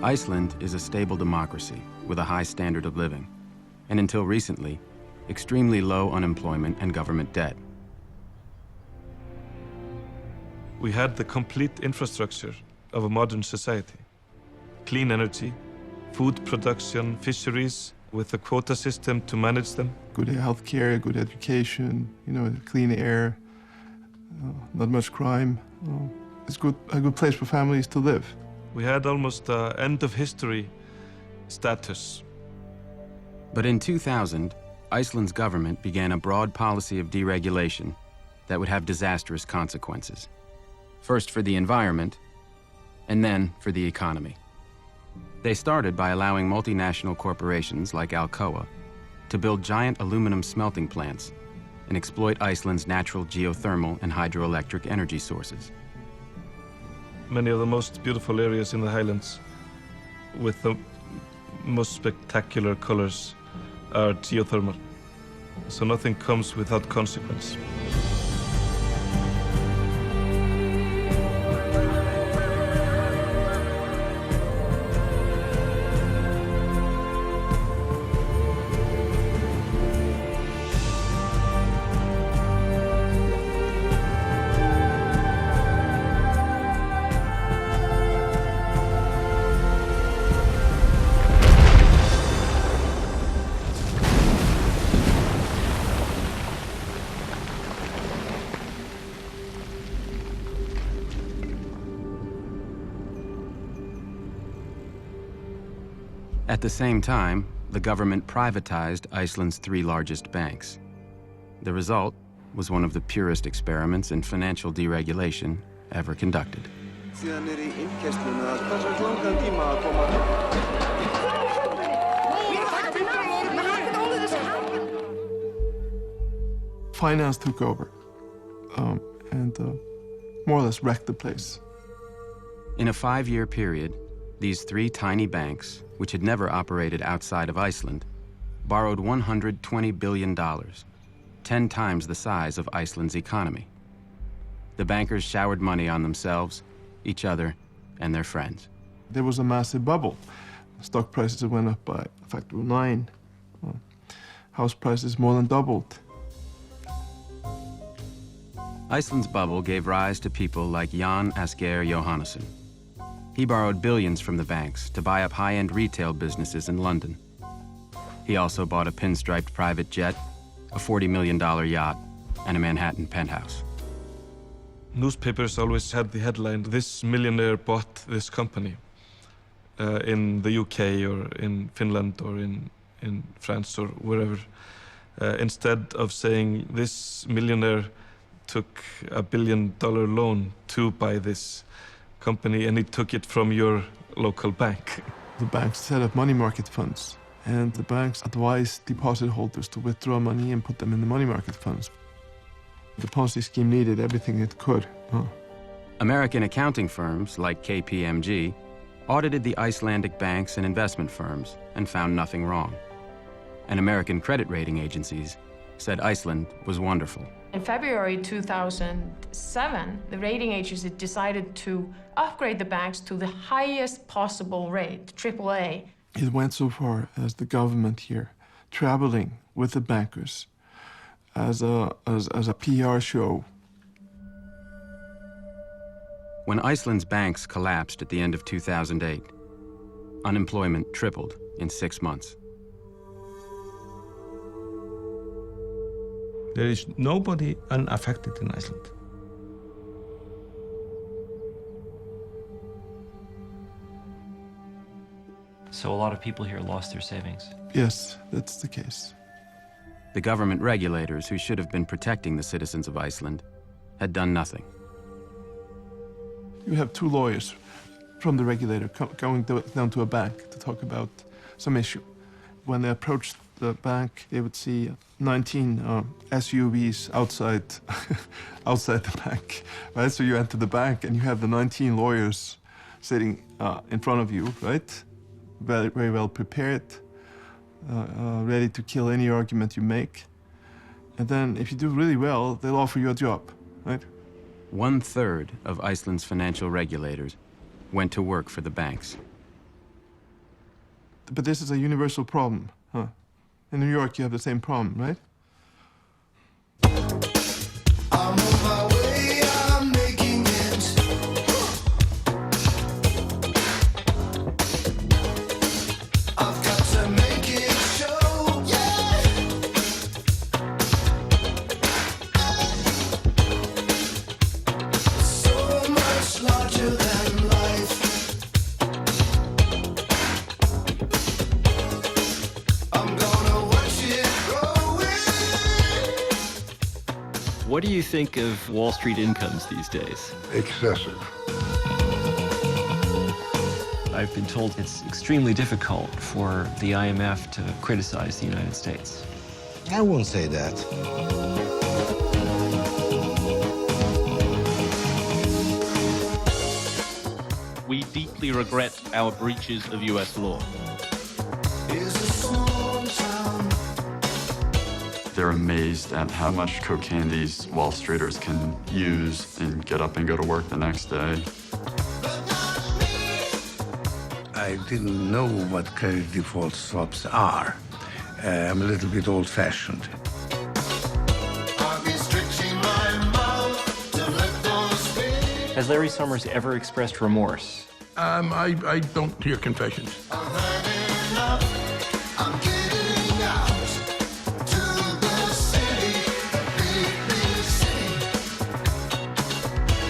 Iceland is a stable democracy with a high standard of living, and until recently, extremely low unemployment and government debt. We had the complete infrastructure of a modern society. Clean energy, food production, fisheries, with a quota system to manage them. Good health care, good education, clean air, not much crime. It's a good place for families to live. We had almost end of history status. But in 2000, Iceland's government began a broad policy of deregulation that would have disastrous consequences. First for the environment, and then for the economy. They started by allowing multinational corporations like Alcoa to build giant aluminum smelting plants and exploit Iceland's natural geothermal and hydroelectric energy sources. Many of the most beautiful areas in the highlands with the most spectacular colors are geothermal. So nothing comes without consequence. At the same time, the government privatized Iceland's 3 largest banks. The result was one of the purest experiments in financial deregulation ever conducted. Finance took over and more or less wrecked the place. In a 5-year period, these 3 tiny banks, which had never operated outside of Iceland, borrowed $120 billion, 10 times the size of Iceland's economy. The bankers showered money on themselves, each other, and their friends. There was a massive bubble. Stock prices went up by a factor of 9. House prices more than doubled. Iceland's bubble gave rise to people like Jan Asgeir Jóhannesson. He borrowed billions from the banks to buy up high-end retail businesses in London. He also bought a pinstriped private jet, a $40 million yacht, and a Manhattan penthouse. Newspapers always had the headline, "This millionaire bought this company," in the UK or in Finland or in France or wherever. Instead of saying, "This millionaire took a $1 billion loan to buy this company and he took it from your local bank." The banks set up money market funds, and the banks advised deposit holders to withdraw money and put them in the money market funds. The Ponzi scheme needed everything it could. American accounting firms like KPMG audited the Icelandic banks and investment firms and found nothing wrong. And American credit rating agencies said Iceland was wonderful. In February 2007, the rating agency decided to upgrade the banks to the highest possible rate, AAA. It went so far as the government here traveling with the bankers as a PR show. When Iceland's banks collapsed at the end of 2008, unemployment tripled in 6 months. There is nobody unaffected in Iceland. So a lot of people here lost their savings. Yes, that's the case. The government regulators who should have been protecting the citizens of Iceland had done nothing. You have 2 lawyers from the regulator going down to a bank to talk about some issue. When they approached the bank, they would see 19 SUVs outside outside the bank. Right? So you enter the bank and you have the 19 lawyers sitting in front of you, right? Very, very well prepared, ready to kill any argument you make. And then if you do really well, they'll offer you a job, right? 1/3 of Iceland's financial regulators went to work for the banks. But this is a universal problem, huh? In New York, you have the same problem, right? I'm on my way, I'm making it. I've got to make it show, yeah. So much larger than life. I'm gonna watch it growing. What do you think of Wall Street incomes these days? Excessive. I've been told it's extremely difficult for the IMF to criticize the United States. I won't say that. We deeply regret our breaches of US law. Is a small town. They're amazed at how much cocaine these Wall Streeters can use and get up and go to work the next day. I didn't know what credit default swaps are. I'm a little bit old-fashioned. I've been stretching my mouth to let those things. Has Larry Summers ever expressed remorse? I don't hear confessions. I've had enough. I'm getting out to the city, the big city.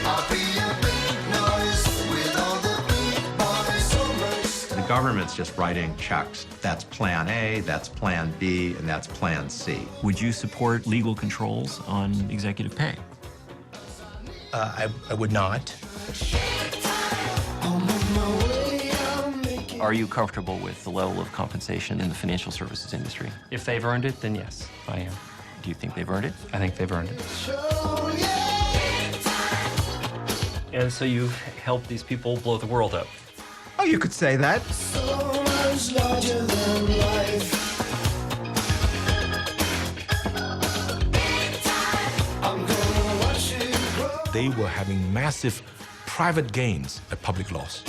I'll be a big noise with all the big boys almost. The government's just writing checks. That's Plan A, that's Plan B, and that's Plan C. Would you support legal controls on executive pay? I would not. I'm on my way, I'm making Are you comfortable with the level of compensation in the financial services industry? If they've earned it, then yes, I am. Do you think they've earned it? I think they've earned it. show, yeah. And so you've helped these people blow the world up. Oh, you could say that. So much larger than life. I'm gonna watch it grow. They were having massive private gains at public loss.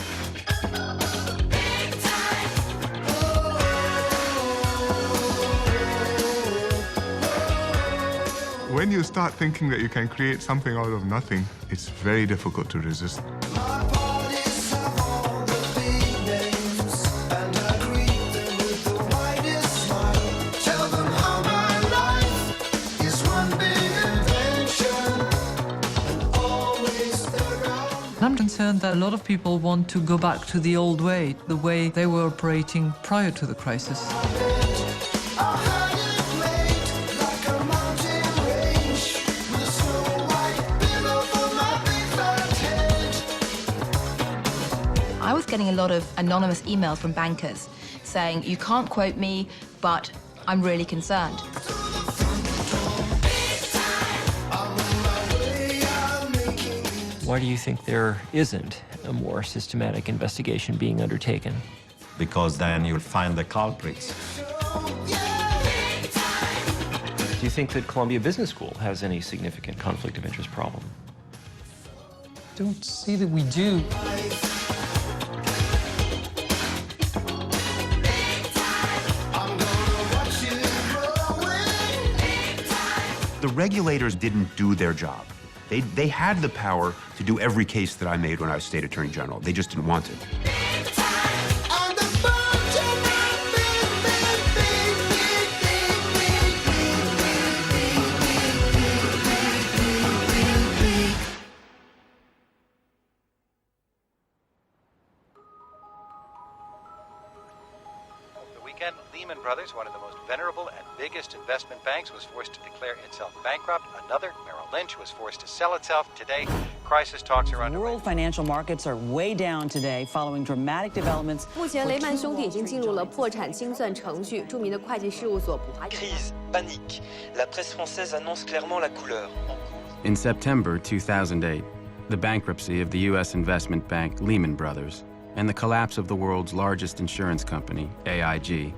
When you start thinking that you can create something out of nothing, it's very difficult to resist. My parties have all the big names, and I greet them with the widest smile. Tell them how my life is one big adventure, and always around. I'm concerned that a lot of people want to go back to the old way, the way they were operating prior to the crisis. I had it made like a mountain range, with a snow white pillow for my big fat head. I was getting a lot of anonymous emails from bankers saying, you can't quote me, but I'm really concerned. Why do you think there isn't a more systematic investigation being undertaken? Because then you'll find the culprits. Do you think that Columbia Business School has any significant conflict of interest problem? Don't see that we do. The regulators didn't do their job. They had the power to do every case that I made when I was state attorney general. They just didn't want to. Lehman Brothers, one of the most venerable and biggest investment banks, was forced to declare itself bankrupt. Another, Merrill Lynch, was forced to sell itself. Today, crisis talks are underway. World financial markets are way down today following dramatic developments. 目前雷曼兄弟已经进入了破产清算程序，著名的会计事务所普华。Crise, panique. La presse française annonce clairement la couleur. In September 2008, the bankruptcy of the U.S. investment bank Lehman Brothers and the collapse of the world's largest insurance company, AIG,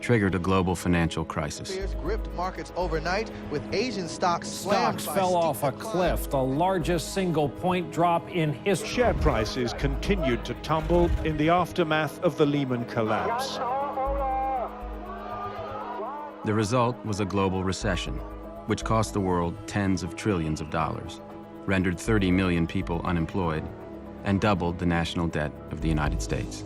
triggered a global financial crisis. Gripped markets overnight with Asian stocks Stocks fell off a cliff, the largest single point drop in history. Share prices continued to tumble in the aftermath of the Lehman collapse. The result was a global recession, which cost the world tens of trillions of dollars, rendered 30 million people unemployed, and doubled the national debt of the United States.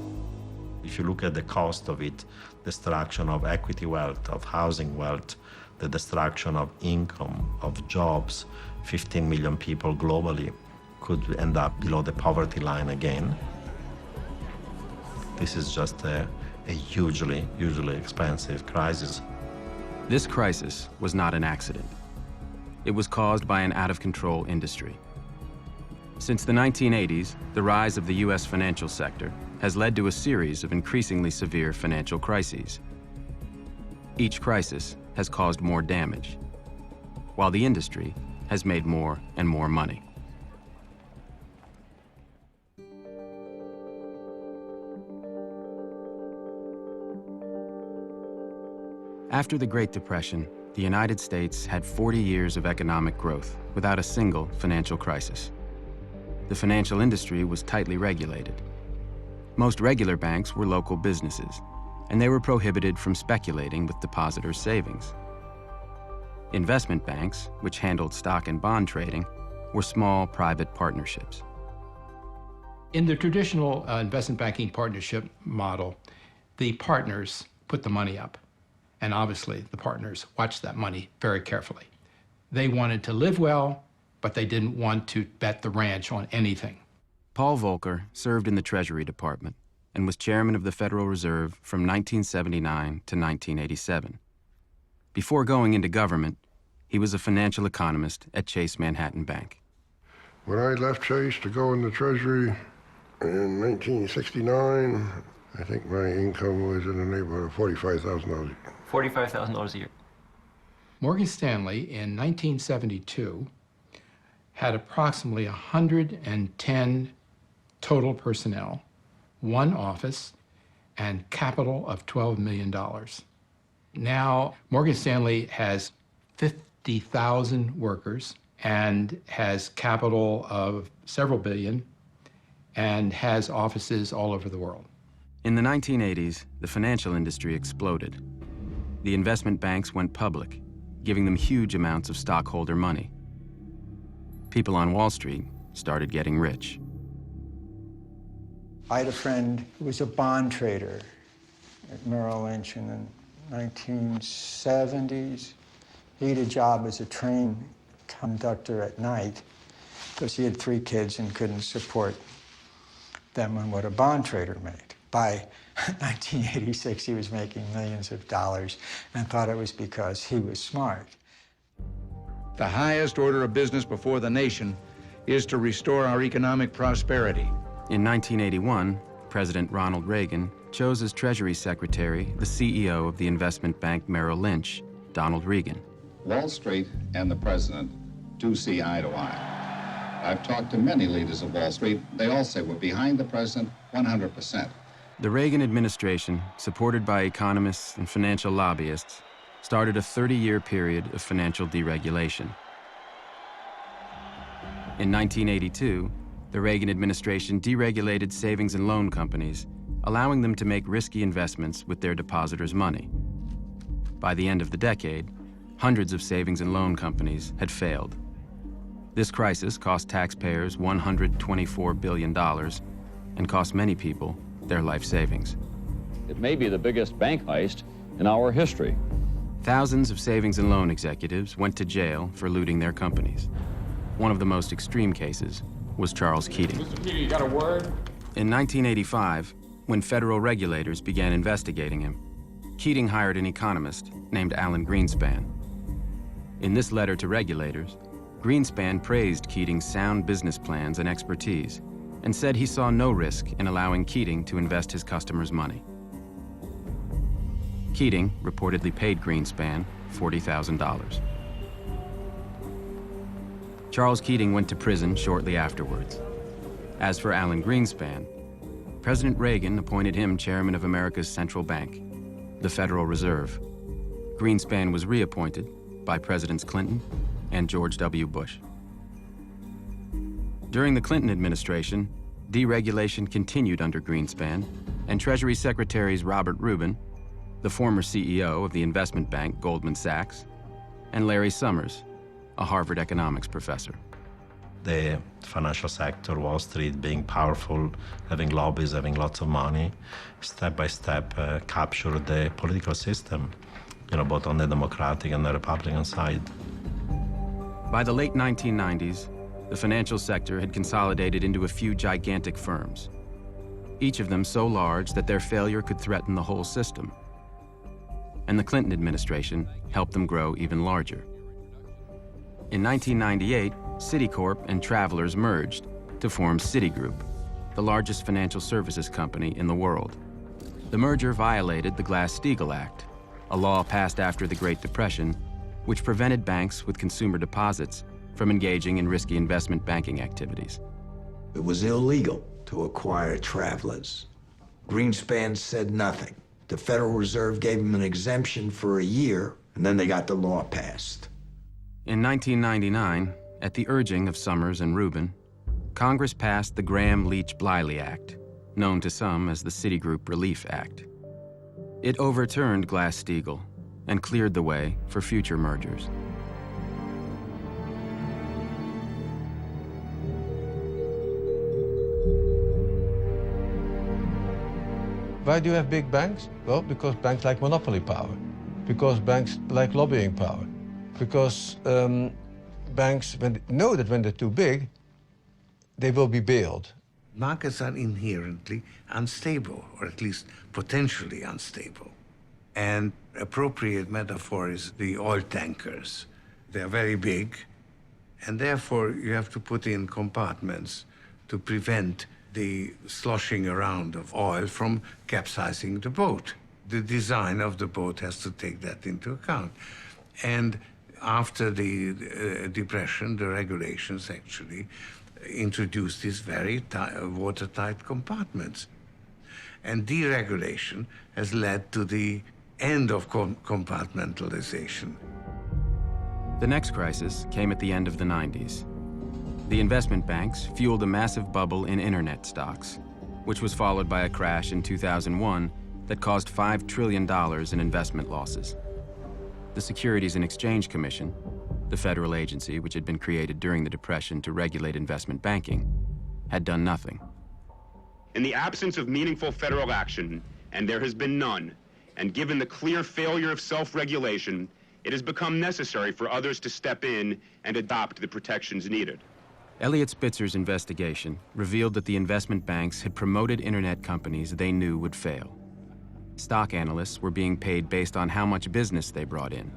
If you look at the cost of it, destruction of equity wealth, of housing wealth, the destruction of income, of jobs, 15 million people globally could end up below the poverty line again. This is just a hugely expensive crisis. This crisis was not an accident. It was caused by an out-of-control industry. Since the 1980s, the rise of the U.S. financial sector has led to a series of increasingly severe financial crises. Each crisis has caused more damage, while the industry has made more and more money. After the Great Depression, the United States had 40 years of economic growth without a single financial crisis. The financial industry was tightly regulated. Most regular banks were local businesses, and they were prohibited from speculating with depositors' savings. Investment banks, which handled stock and bond trading, were small private partnerships. In the traditional investment banking partnership model, the partners put the money up. And obviously, the partners watched that money very carefully. They wanted to live well, but they didn't want to bet the ranch on anything. Paul Volcker served in the Treasury Department and was chairman of the Federal Reserve from 1979 to 1987. Before going into government, he was a financial economist at Chase Manhattan Bank. When I left Chase to go in the Treasury in 1969, I think my income was in the neighborhood of $45,000 a year. $45,000 a year. Morgan Stanley in 1972 had approximately 110 total personnel, one office, and capital of $12 million. Now, Morgan Stanley has 50,000 workers and has capital of several billion and has offices all over the world. In the 1980s, the financial industry exploded. The investment banks went public, giving them huge amounts of stockholder money. People on Wall Street started getting rich. I had a friend who was a bond trader at Merrill Lynch in the 1970s. He had a job as a train conductor at night because he had 3 kids and couldn't support them on what a bond trader made. By 1986, he was making millions of dollars and thought it was because he was smart. The highest order of business before the nation is to restore our economic prosperity. In 1981, President Ronald Reagan chose as Treasury Secretary the CEO of the investment bank Merrill Lynch, Donald Regan. Wall Street and the president do see eye to eye. I've talked to many leaders of Wall Street. They all say we're behind the president 100%. The Reagan administration, supported by economists and financial lobbyists, started a 30-year period of financial deregulation. In 1982, the Reagan administration deregulated savings and loan companies, allowing them to make risky investments with their depositors' money. By the end of the decade, hundreds of savings and loan companies had failed. This crisis cost taxpayers $124 billion and cost many people their life savings. It may be the biggest bank heist in our history. Thousands of savings and loan executives went to jail for looting their companies. One of the most extreme cases was Charles Keating. Mr. Keating, you got a word? In 1985, when federal regulators began investigating him, Keating hired an economist named Alan Greenspan. In this letter to regulators, Greenspan praised Keating's sound business plans and expertise and said he saw no risk in allowing Keating to invest his customers' money. Keating reportedly paid Greenspan $40,000. Charles Keating went to prison shortly afterwards. As for Alan Greenspan, President Reagan appointed him chairman of America's central bank, the Federal Reserve. Greenspan was reappointed by Presidents Clinton and George W. Bush. During the Clinton administration, deregulation continued under Greenspan, and Treasury Secretaries Robert Rubin, the former CEO of the investment bank Goldman Sachs, and Larry Summers, a Harvard economics professor. The financial sector, Wall Street, being powerful, having lobbies, having lots of money, step by step captured the political system, both on the Democratic and the Republican side. By the late 1990s, the financial sector had consolidated into a few gigantic firms, each of them so large that their failure could threaten the whole system. And the Clinton administration helped them grow even larger. In 1998, Citicorp and Travelers merged to form Citigroup, the largest financial services company in the world. The merger violated the Glass-Steagall Act, a law passed after the Great Depression, which prevented banks with consumer deposits from engaging in risky investment banking activities. It was illegal to acquire Travelers. Greenspan said nothing. The Federal Reserve gave them an exemption for a year, and then they got the law passed. In 1999, at the urging of Summers and Rubin, Congress passed the Graham-Leach-Bliley Act, known to some as the Citigroup Relief Act. It overturned Glass-Steagall and cleared the way for future mergers. Why do you have big banks? Well, because banks like monopoly power, because banks like lobbying power, because banks know that when they're too big, they will be bailed. Markets are inherently unstable, or at least potentially unstable. And appropriate metaphor is the oil tankers. They're very big, and therefore you have to put in compartments to prevent the sloshing around of oil from capsizing the boat. The design of the boat has to take that into account. And after the Depression, the regulations actually introduced these very watertight compartments. And deregulation has led to the end of compartmentalization. The next crisis came at the end of the 90s. The investment banks fueled a massive bubble in internet stocks, which was followed by a crash in 2001 that caused $5 trillion in investment losses. The Securities and Exchange Commission, the federal agency which had been created during the Depression to regulate investment banking, had done nothing. In the absence of meaningful federal action, and there has been none, and given the clear failure of self-regulation, it has become necessary for others to step in and adopt the protections needed. Eliot Spitzer's investigation revealed that the investment banks had promoted internet companies they knew would fail. Stock analysts were being paid based on how much business they brought in,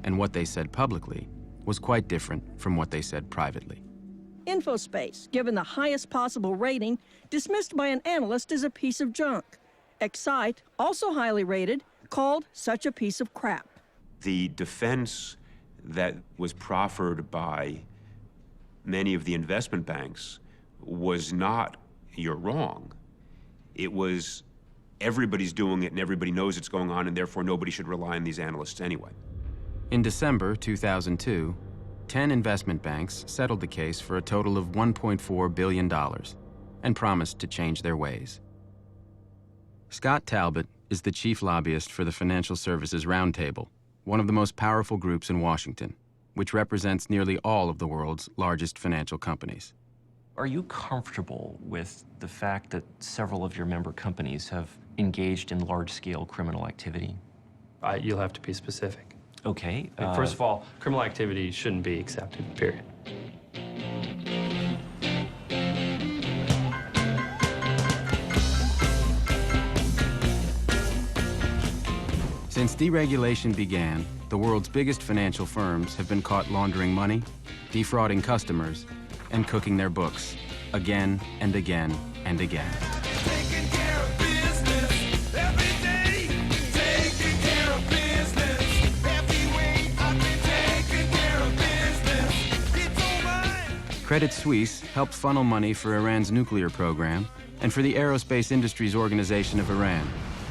and what they said publicly was quite different from what they said privately. Infospace, given the highest possible rating, dismissed by an analyst as a piece of junk. Excite, also highly rated, called such a piece of crap. The defense that was proffered by many of the investment banks was not, you're wrong. It was, everybody's doing it and everybody knows it's going on, and therefore nobody should rely on these analysts anyway. In December 2002, 10 investment banks settled the case for a total of $1.4 billion and promised to change their ways. Scott Talbot is the chief lobbyist for the Financial Services Roundtable, one of the most powerful groups in Washington, which represents nearly all of the world's largest financial companies. Are you comfortable with the fact that several of your member companies have engaged in large-scale criminal activity? You'll have to be specific. Okay. First of all, criminal activity shouldn't be accepted, period. Since deregulation began, the world's biggest financial firms have been caught laundering money, defrauding customers, and cooking their books again and again and again. Credit Suisse helped funnel money for Iran's nuclear program and for the Aerospace Industries Organization of Iran,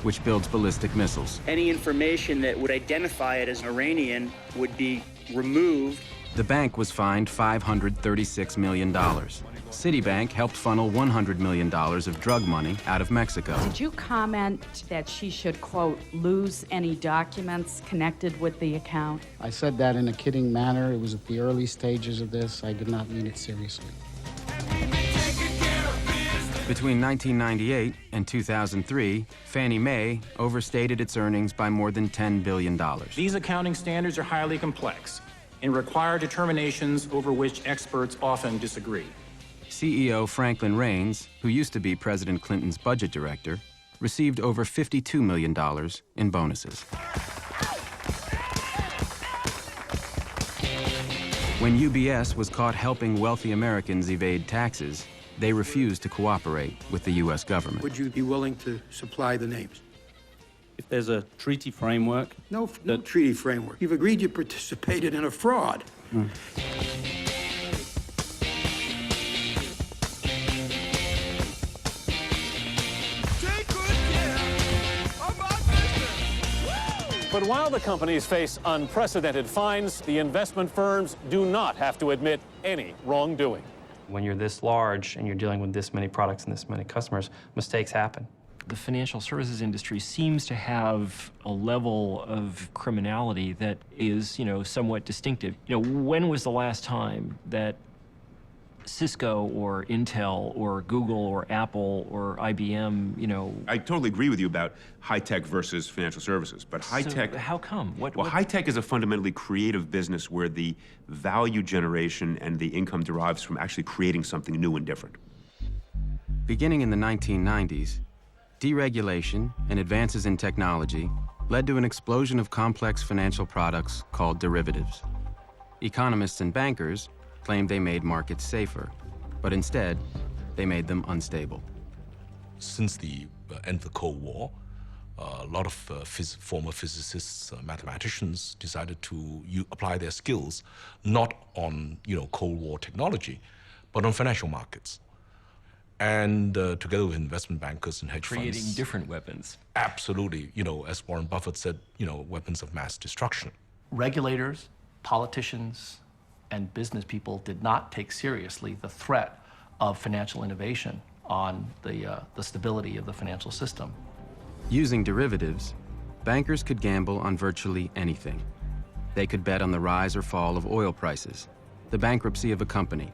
which builds ballistic missiles. Any information that would identify it as Iranian would be removed The bank was fined $536 million. Citibank helped funnel $100 million of drug money out of Mexico. Did you comment that she should, quote, lose any documents connected with the account? I said that in a kidding manner. It was at the early stages of this. I did not mean it seriously. Between 1998 and 2003, Fannie Mae overstated its earnings by more than $10 billion. These accounting standards are highly complex and require determinations over which experts often disagree. CEO Franklin Raines, who used to be President Clinton's budget director, received over $52 million in bonuses. When UBS was caught helping wealthy Americans evade taxes, they refused to cooperate with the U.S. government. Would you be willing to supply the names? If there's a treaty framework... No treaty framework. You've agreed you participated in a fraud. But while the companies face unprecedented fines, the investment firms do not have to admit any wrongdoing. When you're this large and you're dealing with this many products and this many customers, mistakes happen. The financial services industry seems to have a level of criminality that is, somewhat distinctive. When was the last time that Cisco or Intel or Google or Apple or IBM, I totally agree with you about high-tech versus financial services, but high-tech... So how come? High-tech is a fundamentally creative business where the value generation and the income derives from actually creating something new and different. Beginning in the 1990s, deregulation and advances in technology led to an explosion of complex financial products called derivatives. Economists and bankers claimed they made markets safer, but instead, they made them unstable. Since the end of the Cold War, a lot of former physicists, mathematicians decided to apply their skills not on Cold War technology, but on financial markets. And together with investment bankers and hedge funds. Creating different weapons. Absolutely. As Warren Buffett said, weapons of mass destruction. Regulators, politicians, and business people did not take seriously the threat of financial innovation on the stability of the financial system. Using derivatives, bankers could gamble on virtually anything. They could bet on the rise or fall of oil prices, the bankruptcy of a company,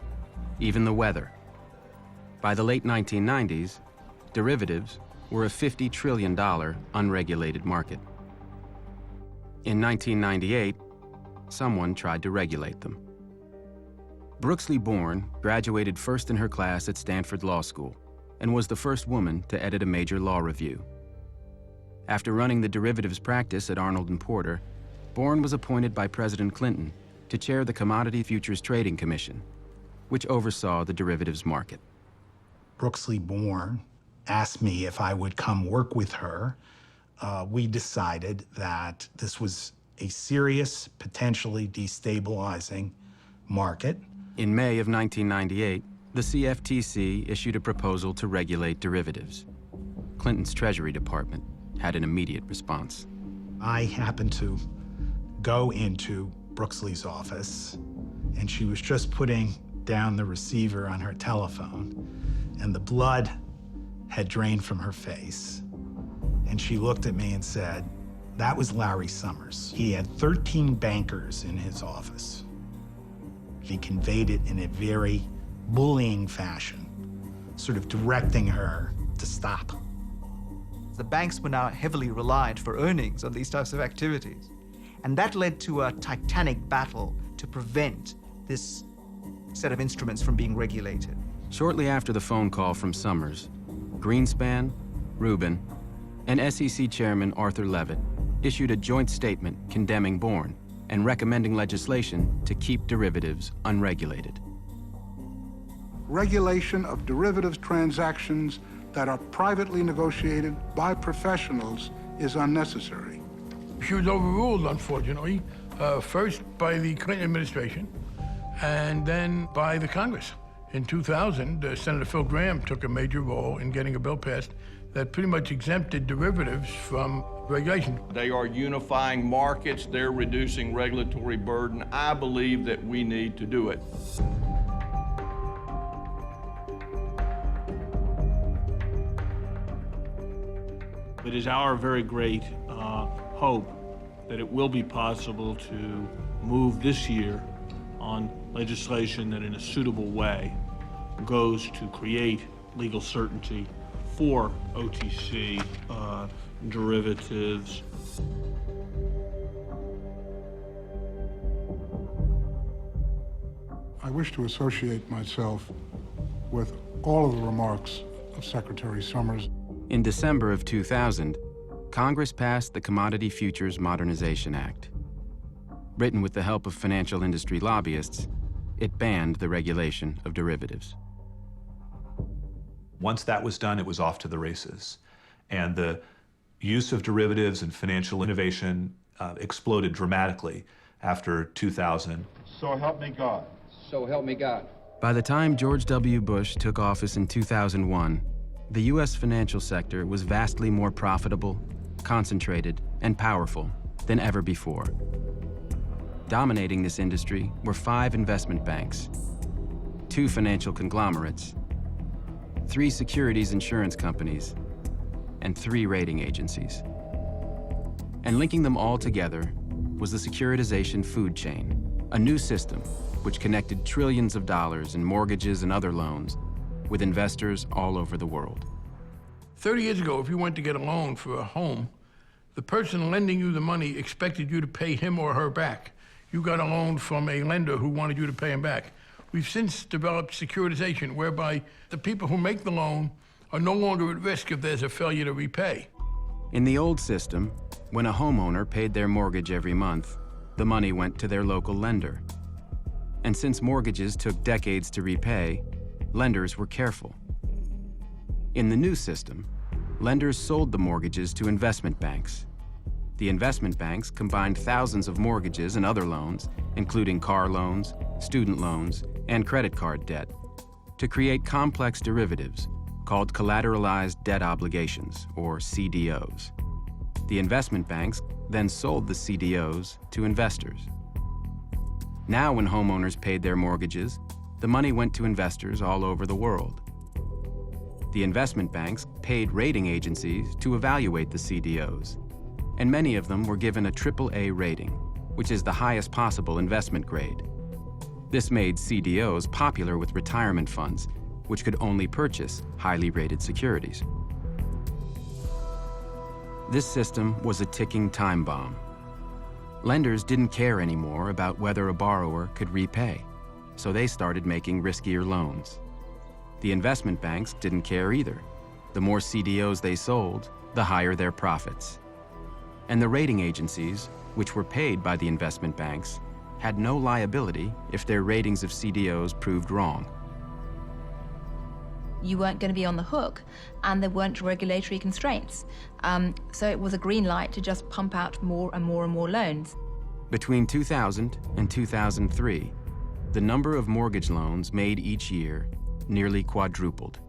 even the weather. By the late 1990s, derivatives were a $50 trillion unregulated market. In 1998, someone tried to regulate them. Brooksley Born graduated first in her class at Stanford Law School and was the first woman to edit a major law review. After running the derivatives practice at Arnold & Porter, Born was appointed by President Clinton to chair the Commodity Futures Trading Commission, which oversaw the derivatives market. Brooksley Born asked me if I would come work with her. We decided that this was a serious, potentially destabilizing market. In May of 1998, the CFTC issued a proposal to regulate derivatives. Clinton's Treasury Department had an immediate response. I happened to go into Brooksley's office, and she was just putting down the receiver on her telephone, and the blood had drained from her face. And she looked at me and said, "That was Larry Summers. He had 13 bankers in his office." He conveyed it in a very bullying fashion, sort of directing her to stop. The banks were now heavily reliant for earnings on these types of activities. And that led to a titanic battle to prevent this set of instruments from being regulated. Shortly after the phone call from Summers, Greenspan, Rubin, and SEC Chairman Arthur Levitt issued a joint statement condemning Born and recommending legislation to keep derivatives unregulated. Regulation of derivatives transactions that are privately negotiated by professionals is unnecessary. She was overruled, unfortunately, first by the Clinton administration and then by the Congress. In 2000, Senator Phil Gramm took a major role in getting a bill passed that pretty much exempted derivatives from regulation. They are unifying markets, they're reducing regulatory burden. I believe that we need to do it. It is our very great hope that it will be possible to move this year on legislation that in a suitable way goes to create legal certainty for OTC derivatives. I wish to associate myself with all of the remarks of Secretary Summers. In December of 2000, Congress passed the Commodity Futures Modernization Act. Written with the help of financial industry lobbyists, it banned the regulation of derivatives. Once that was done, it was off to the races. And the use of derivatives and financial innovation exploded dramatically after 2000. So help me God. So help me God. By the time George W. Bush took office in 2001, the U.S. financial sector was vastly more profitable, concentrated, and powerful than ever before. Dominating this industry were 5 investment banks, 2 financial conglomerates, 3 securities insurance companies, and 3 rating agencies. And linking them all together was the securitization food chain, a new system which connected trillions of dollars in mortgages and other loans with investors all over the world. 30 years ago, if you went to get a loan for a home, the person lending you the money expected you to pay him or her back. You got a loan from a lender who wanted you to pay him back. We've since developed securitization, whereby the people who make the loan are no longer at risk if there's a failure to repay. In the old system, when a homeowner paid their mortgage every month, the money went to their local lender. And since mortgages took decades to repay, lenders were careful. In the new system, lenders sold the mortgages to investment banks. The investment banks combined thousands of mortgages and other loans, including car loans, student loans, and credit card debt, to create complex derivatives called collateralized debt obligations, or CDOs. The investment banks then sold the CDOs to investors. Now, when homeowners paid their mortgages, the money went to investors all over the world. The investment banks paid rating agencies to evaluate the CDOs, and many of them were given a AAA rating, which is the highest possible investment grade. This made CDOs popular with retirement funds, which could only purchase highly rated securities. This system was a ticking time bomb. Lenders didn't care anymore about whether a borrower could repay, so they started making riskier loans. The investment banks didn't care either. The more CDOs they sold, the higher their profits. And the rating agencies, which were paid by the investment banks, had no liability if their ratings of CDOs proved wrong. You weren't going to be on the hook, and there weren't regulatory constraints. So it was a green light to just pump out more and more and more loans. Between 2000 and 2003, the number of mortgage loans made each year nearly quadrupled.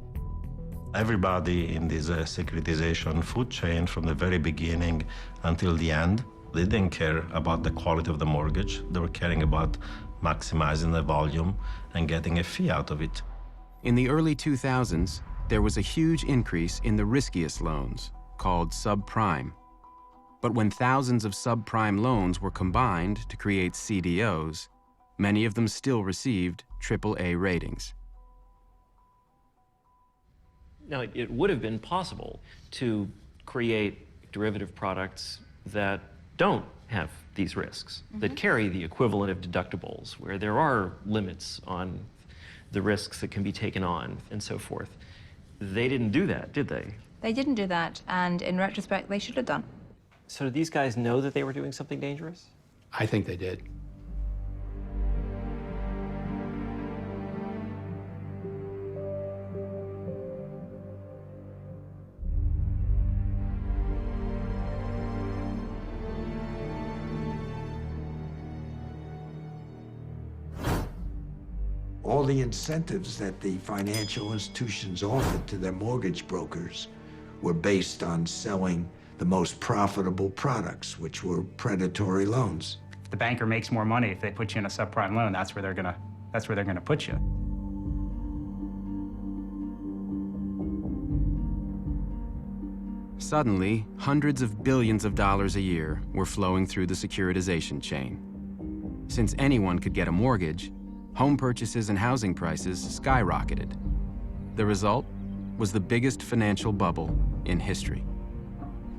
Everybody in this securitization food chain from the very beginning until the end, they didn't care about the quality of the mortgage. They were caring about maximizing the volume and getting a fee out of it. In the early 2000s, there was a huge increase in the riskiest loans, called subprime. But when thousands of subprime loans were combined to create CDOs, many of them still received AAA ratings. Now, it would have been possible to create derivative products that don't have these risks, that carry the equivalent of deductibles, where there are limits on the risks that can be taken on and so forth. They didn't do that, did they? They didn't do that, and in retrospect, they should have done. So did these guys know that they were doing something dangerous? I think they did. All the incentives that the financial institutions offered to their mortgage brokers were based on selling the most profitable products, which were predatory loans. If the banker makes more money if they put you in a subprime loan, that's where they're gonna put you. Suddenly, hundreds of billions of dollars a year were flowing through the securitization chain. Since anyone could get a mortgage, home purchases and housing prices skyrocketed. The result was the biggest financial bubble in history.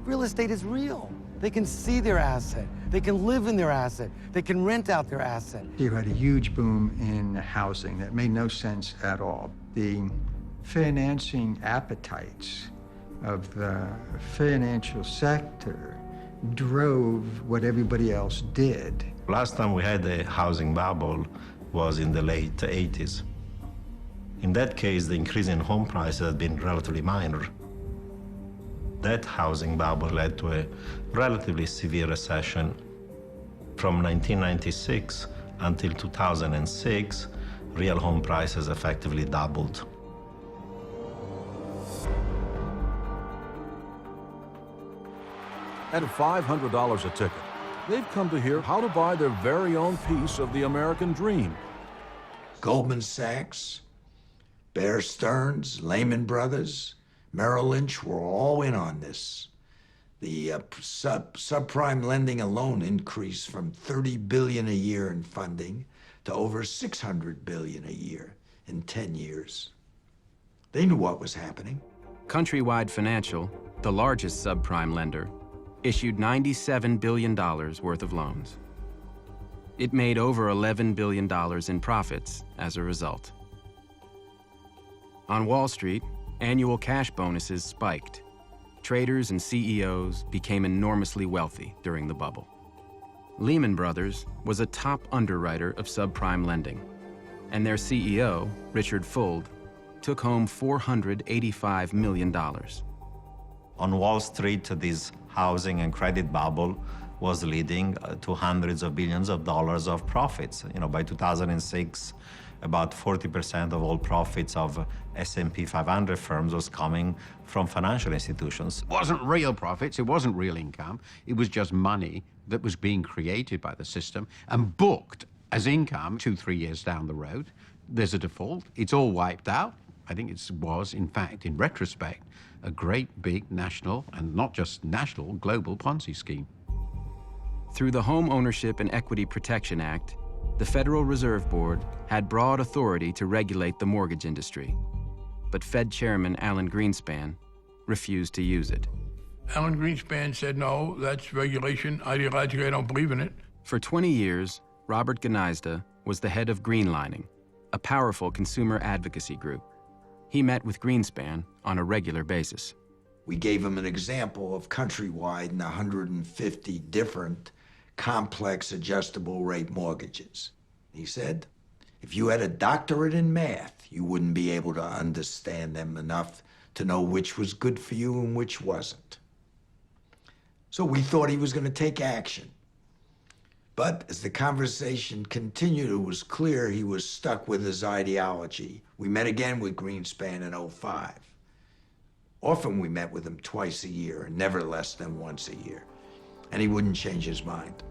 Real estate is real. They can see their asset. They can live in their asset. They can rent out their asset. You had a huge boom in housing that made no sense at all. The financing appetites of the financial sector drove what everybody else did. Last time we had a housing bubble was in the late 80s. In that case, the increase in home prices had been relatively minor. That housing bubble led to a relatively severe recession. From 1996 until 2006, real home prices effectively doubled. At $500 a ticket, they've come to hear how to buy their very own piece of the American dream. Goldman Sachs, Bear Stearns, Lehman Brothers, Merrill Lynch were all in on this. The subprime lending alone increased from $30 billion a year in funding to over $600 billion a year in 10 years. They knew what was happening. Countrywide Financial, the largest subprime lender, issued $97 billion worth of loans. It made over $11 billion in profits as a result. On Wall Street, annual cash bonuses spiked. Traders and CEOs became enormously wealthy during the bubble. Lehman Brothers was a top underwriter of subprime lending, and their CEO, Richard Fuld, took home $485 million. On Wall Street, this housing and credit bubble was leading to hundreds of billions of dollars of profits. By 2006, about 40% of all profits of S&P 500 firms was coming from financial institutions. It wasn't real profits, it wasn't real income, it was just money that was being created by the system and booked as income 2-3 years down the road. There's a default, it's all wiped out. I think it was, in fact, in retrospect, a great big national, and not just national, global Ponzi scheme. Through the Home Ownership and Equity Protection Act, the Federal Reserve Board had broad authority to regulate the mortgage industry, but Fed Chairman Alan Greenspan refused to use it. Alan Greenspan said, no, that's regulation. Ideologically, I don't believe in it. For 20 years, Robert Gnizda was the head of Greenlining, a powerful consumer advocacy group. He met with Greenspan on a regular basis. We gave him an example of Countrywide and 150 different complex adjustable rate mortgages. He said, if you had a doctorate in math, you wouldn't be able to understand them enough to know which was good for you and which wasn't. So we thought he was going to take action. But as the conversation continued, it was clear he was stuck with his ideology. We met again with Greenspan in 2005. Often we met with him twice a year, and never less than once a year. And he wouldn't change his mind.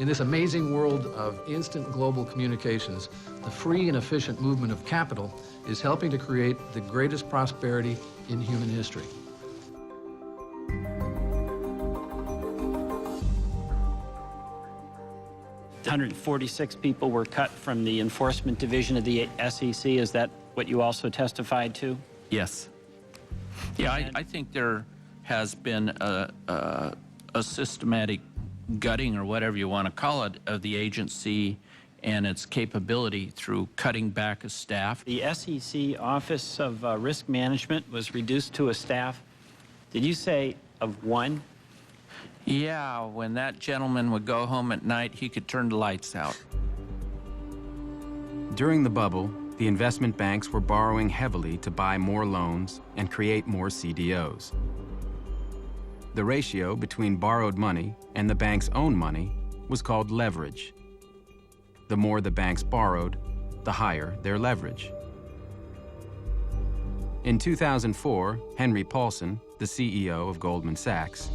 In this amazing world of instant global communications, the free and efficient movement of capital is helping to create the greatest prosperity in human history. $146 people were cut from the enforcement division of the SEC. Is that what you also testified to? Yes. Yeah, I think there has been a systematic gutting, or whatever you want to call it, of the agency and its capability through cutting back a staff. The SEC Office of Risk Management was reduced to a staff, did you say, of one? Yeah, when that gentleman would go home at night, he could turn the lights out. During the bubble, the investment banks were borrowing heavily to buy more loans and create more CDOs. The ratio between borrowed money and the bank's own money was called leverage. The more the banks borrowed, the higher their leverage. In 2004, Henry Paulson, the CEO of Goldman Sachs,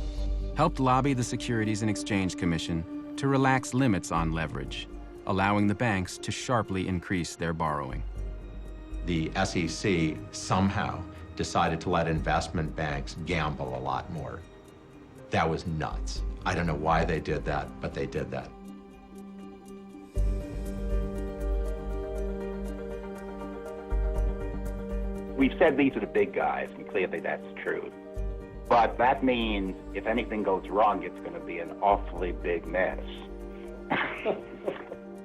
helped lobby the Securities and Exchange Commission to relax limits on leverage, allowing the banks to sharply increase their borrowing. The SEC somehow decided to let investment banks gamble a lot more. That was nuts. I don't know why they did that, but they did that. We've said these are the big guys, and clearly that's true. But that means if anything goes wrong, it's going to be an awfully big mess.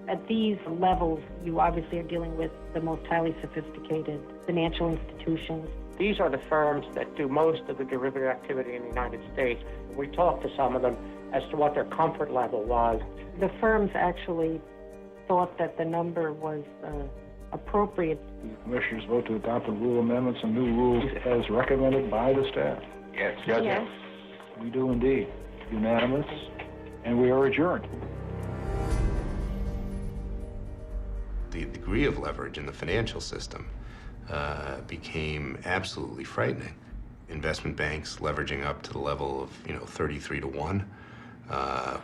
At these levels, you obviously are dealing with the most highly sophisticated financial institutions. These are the firms that do most of the derivative activity in the United States. We talked to some of them as to what their comfort level was. The firms actually thought that the number was appropriate. The commissioners vote to adopt the rule amendments and new rules as recommended by the staff. Yes, Judge. Yes. We do indeed. Unanimous, and we are adjourned. The degree of leverage in the financial system became absolutely frightening. Investment banks leveraging up to the level of, 33 to 1,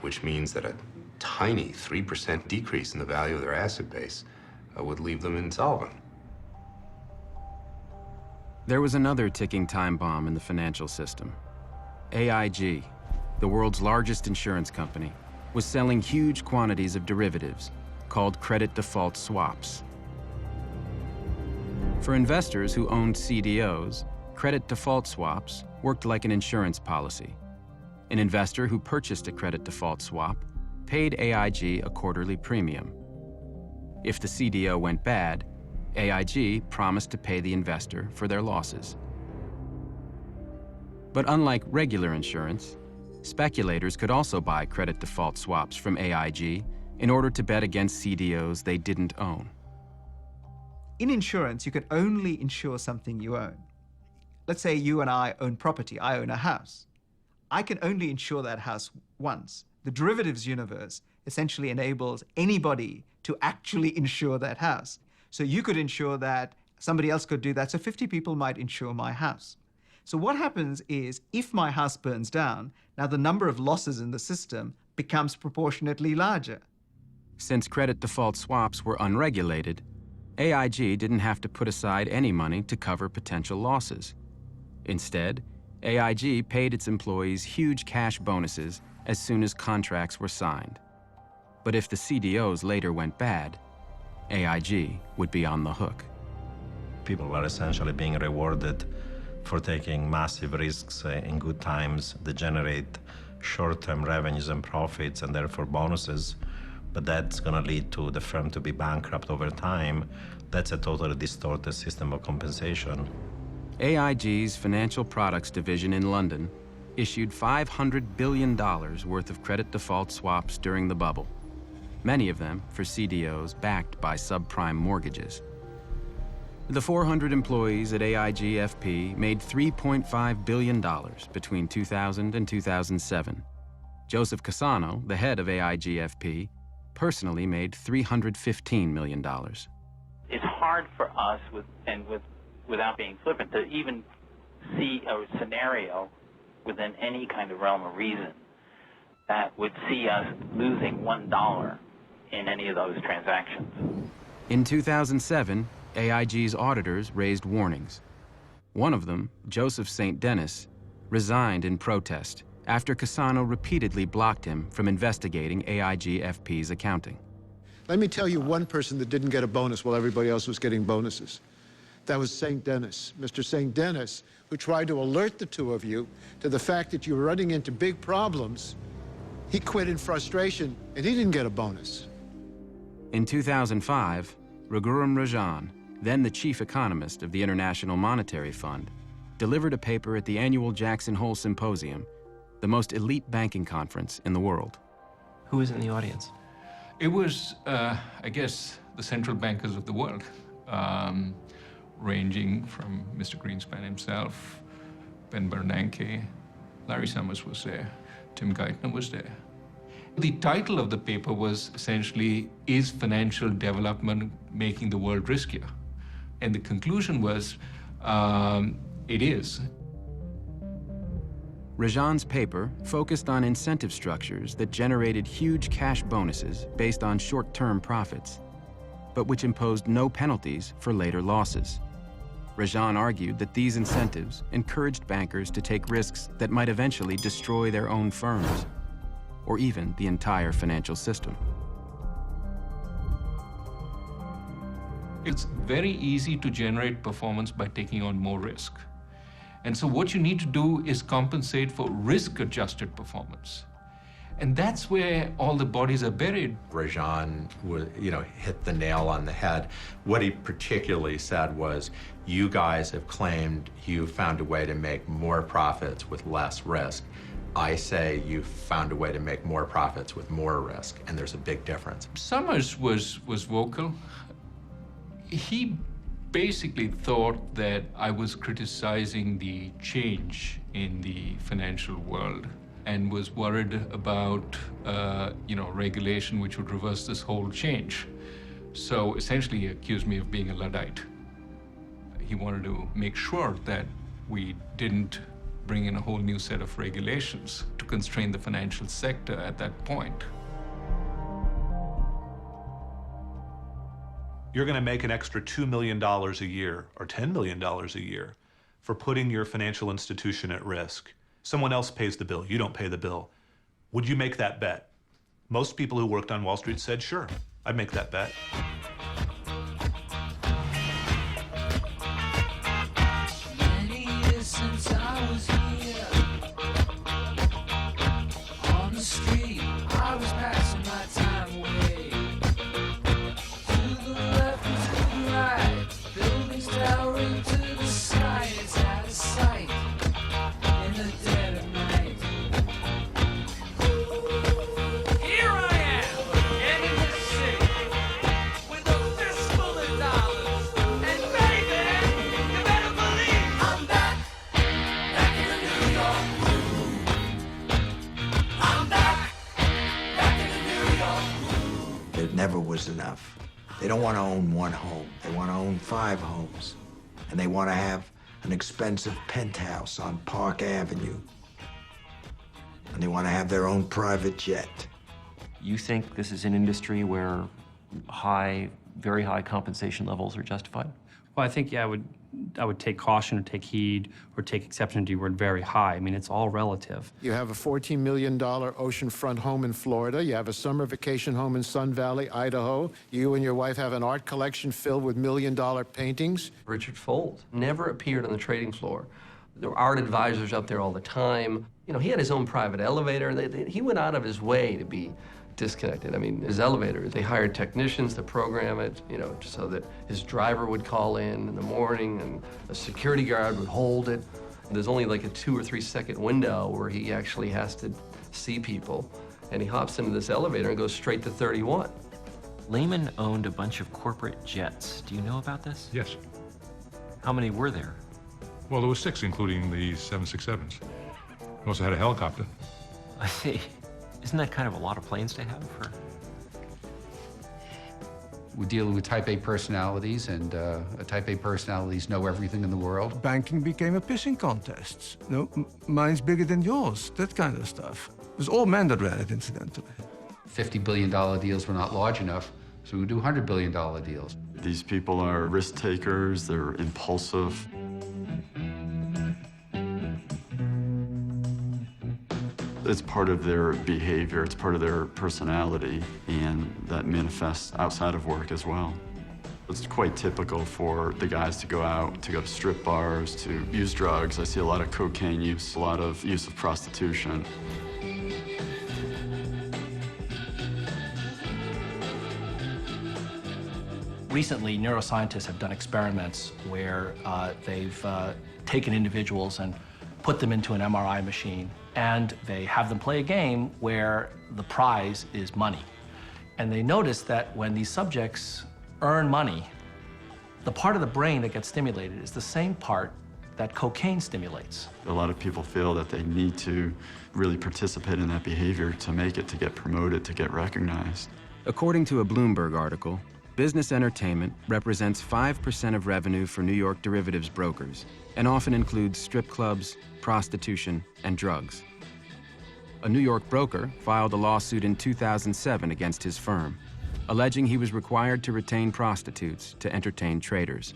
which means that a tiny 3% decrease in the value of their asset base would leave them insolvent. There was another ticking time bomb in the financial system. AIG, the world's largest insurance company, was selling huge quantities of derivatives called credit default swaps. For investors who owned CDOs, credit default swaps worked like an insurance policy. An investor who purchased a credit default swap paid AIG a quarterly premium. If the CDO went bad, AIG promised to pay the investor for their losses. But unlike regular insurance, speculators could also buy credit default swaps from AIG in order to bet against CDOs they didn't own. In insurance, you can only insure something you own. Let's say you and I own property. I own a house. I can only insure that house once. The derivatives universe essentially enables anybody to actually insure that house. So you could insure that, somebody else could do that, so 50 people might insure my house. So what happens is, if my house burns down, now the number of losses in the system becomes proportionately larger. Since credit default swaps were unregulated, AIG didn't have to put aside any money to cover potential losses. Instead, AIG paid its employees huge cash bonuses as soon as contracts were signed. But if the CDOs later went bad, AIG would be on the hook. People are essentially being rewarded for taking massive risks in good times that generate short-term revenues and profits and therefore bonuses, but that's going to lead to the firm to be bankrupt over time. That's a totally distorted system of compensation. AIG's financial products division in London issued $500 billion worth of credit default swaps during the bubble, many of them for CDOs backed by subprime mortgages. The 400 employees at AIG FP made $3.5 billion between 2000 and 2007. Joseph Cassano, the head of AIG FP, personally made $315 million. It's hard for us, without being flippant, to even see a scenario within any kind of realm of reason that would see us losing $1 in any of those transactions. In 2007, AIG's auditors raised warnings. One of them, Joseph St. Denis, resigned in protest after Cassano repeatedly blocked him from investigating AIG FP's accounting. Let me tell you one person that didn't get a bonus while everybody else was getting bonuses. That was St. Denis, Mr. St. Denis, who tried to alert the two of you to the fact that you were running into big problems. He quit in frustration, and he didn't get a bonus. In 2005, Raghuram Rajan, then the chief economist of the International Monetary Fund, delivered a paper at the annual Jackson Hole Symposium, the most elite banking conference in the world. Who was in the audience? It was, I guess, the central bankers of the world, ranging from Mr. Greenspan himself, Ben Bernanke, Larry Summers was there, Tim Geithner was there. The title of the paper was essentially, "Is Financial Development Making the World Riskier?" And the conclusion was, it is. Rajan's paper focused on incentive structures that generated huge cash bonuses based on short-term profits, but which imposed no penalties for later losses. Rajan argued that these incentives encouraged bankers to take risks that might eventually destroy their own firms, or even the entire financial system. It's very easy to generate performance by taking on more risk. And so what you need to do is compensate for risk-adjusted performance. And that's where all the bodies are buried. Rajan hit the nail on the head. What he particularly said was, you guys have claimed you found a way to make more profits with less risk. I say you found a way to make more profits with more risk, and there's a big difference. Summers was vocal. He basically thought that I was criticizing the change in the financial world and was worried about, regulation which would reverse this whole change. So essentially he accused me of being a Luddite. He wanted to make sure that we didn't bring in a whole new set of regulations to constrain the financial sector at that point. You're going to make an extra $2 million a year or $10 million a year for putting your financial institution at risk. Someone else pays the bill. You don't pay the bill. Would you make that bet? Most people who worked on Wall Street said, sure, I'd make that bet. Many years since I was here on the street, I was passing my time away. To the left and to the right, buildings towering to the sky. It's out of sight in the dead of night. Here I am, in the city, with a fistful of dollars. And baby, you better believe I'm back in the New York groove. I'm back in the New York groove. It never was enough. They don't want to own one home. They want to own 5 homes. And they want to have an expensive penthouse on Park Avenue. And they want to have their own private jet. You think this is an industry where very high compensation levels are justified? Well, I think I would take caution or take heed or take exception to the word very high. I mean, it's all relative. You have a $14 million oceanfront home in Florida. You have a summer vacation home in Sun Valley, Idaho. You and your wife have an art collection filled with $1 million paintings. Richard Fuld never appeared on the trading floor. There were art advisors up there all the time. You know, he had his own private elevator. He went out of his way to be disconnected. I mean, his elevator, they hired technicians to program it, so that his driver would call in the morning and a security guard would hold it. There's only like a 2 or 3 second window where he actually has to see people. And he hops into this elevator and goes straight to 31. Lehman owned a bunch of corporate jets. Do you know about this? Yes. How many were there? Well, there were 6, including the 767s. We also had a helicopter. I see. Isn't that kind of a lot of planes to have for? We're dealing with type A personalities, and type A personalities know everything in the world. Banking became a pissing contest. Mine's bigger than yours, that kind of stuff. It was all men that ran it, incidentally. $50 billion deals were not large enough, so we do $100 billion deals. These people are risk takers, they're impulsive. It's part of their behavior, it's part of their personality, and that manifests outside of work as well. It's quite typical for the guys to go out, to go to strip bars, to use drugs. I see a lot of cocaine use, a lot of use of prostitution. Recently, neuroscientists have done experiments where they've taken individuals and put them into an MRI machine, and they have them play a game where the prize is money. And they notice that when these subjects earn money, the part of the brain that gets stimulated is the same part that cocaine stimulates. A lot of people feel that they need to really participate in that behavior to make it, to get promoted, to get recognized. According to a Bloomberg article, business entertainment represents 5% of revenue for New York derivatives brokers and often includes strip clubs, prostitution, and drugs. A New York broker filed a lawsuit in 2007 against his firm, alleging he was required to retain prostitutes to entertain traders.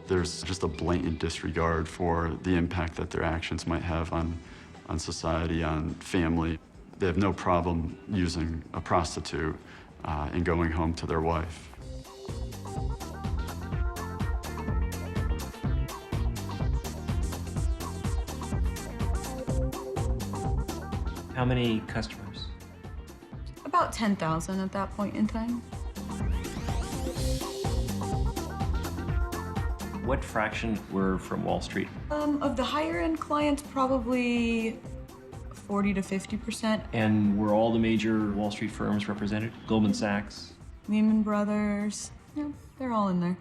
There's just a blatant disregard for the impact that their actions might have on society, on family. They have no problem using a prostitute and going home to their wife. How many customers? About 10,000 at that point in time. What fraction were from Wall Street? Of the higher end clients, probably 40 to 50%. And were all the major Wall Street firms represented? Goldman Sachs? Lehman Brothers, yeah, they're all in there.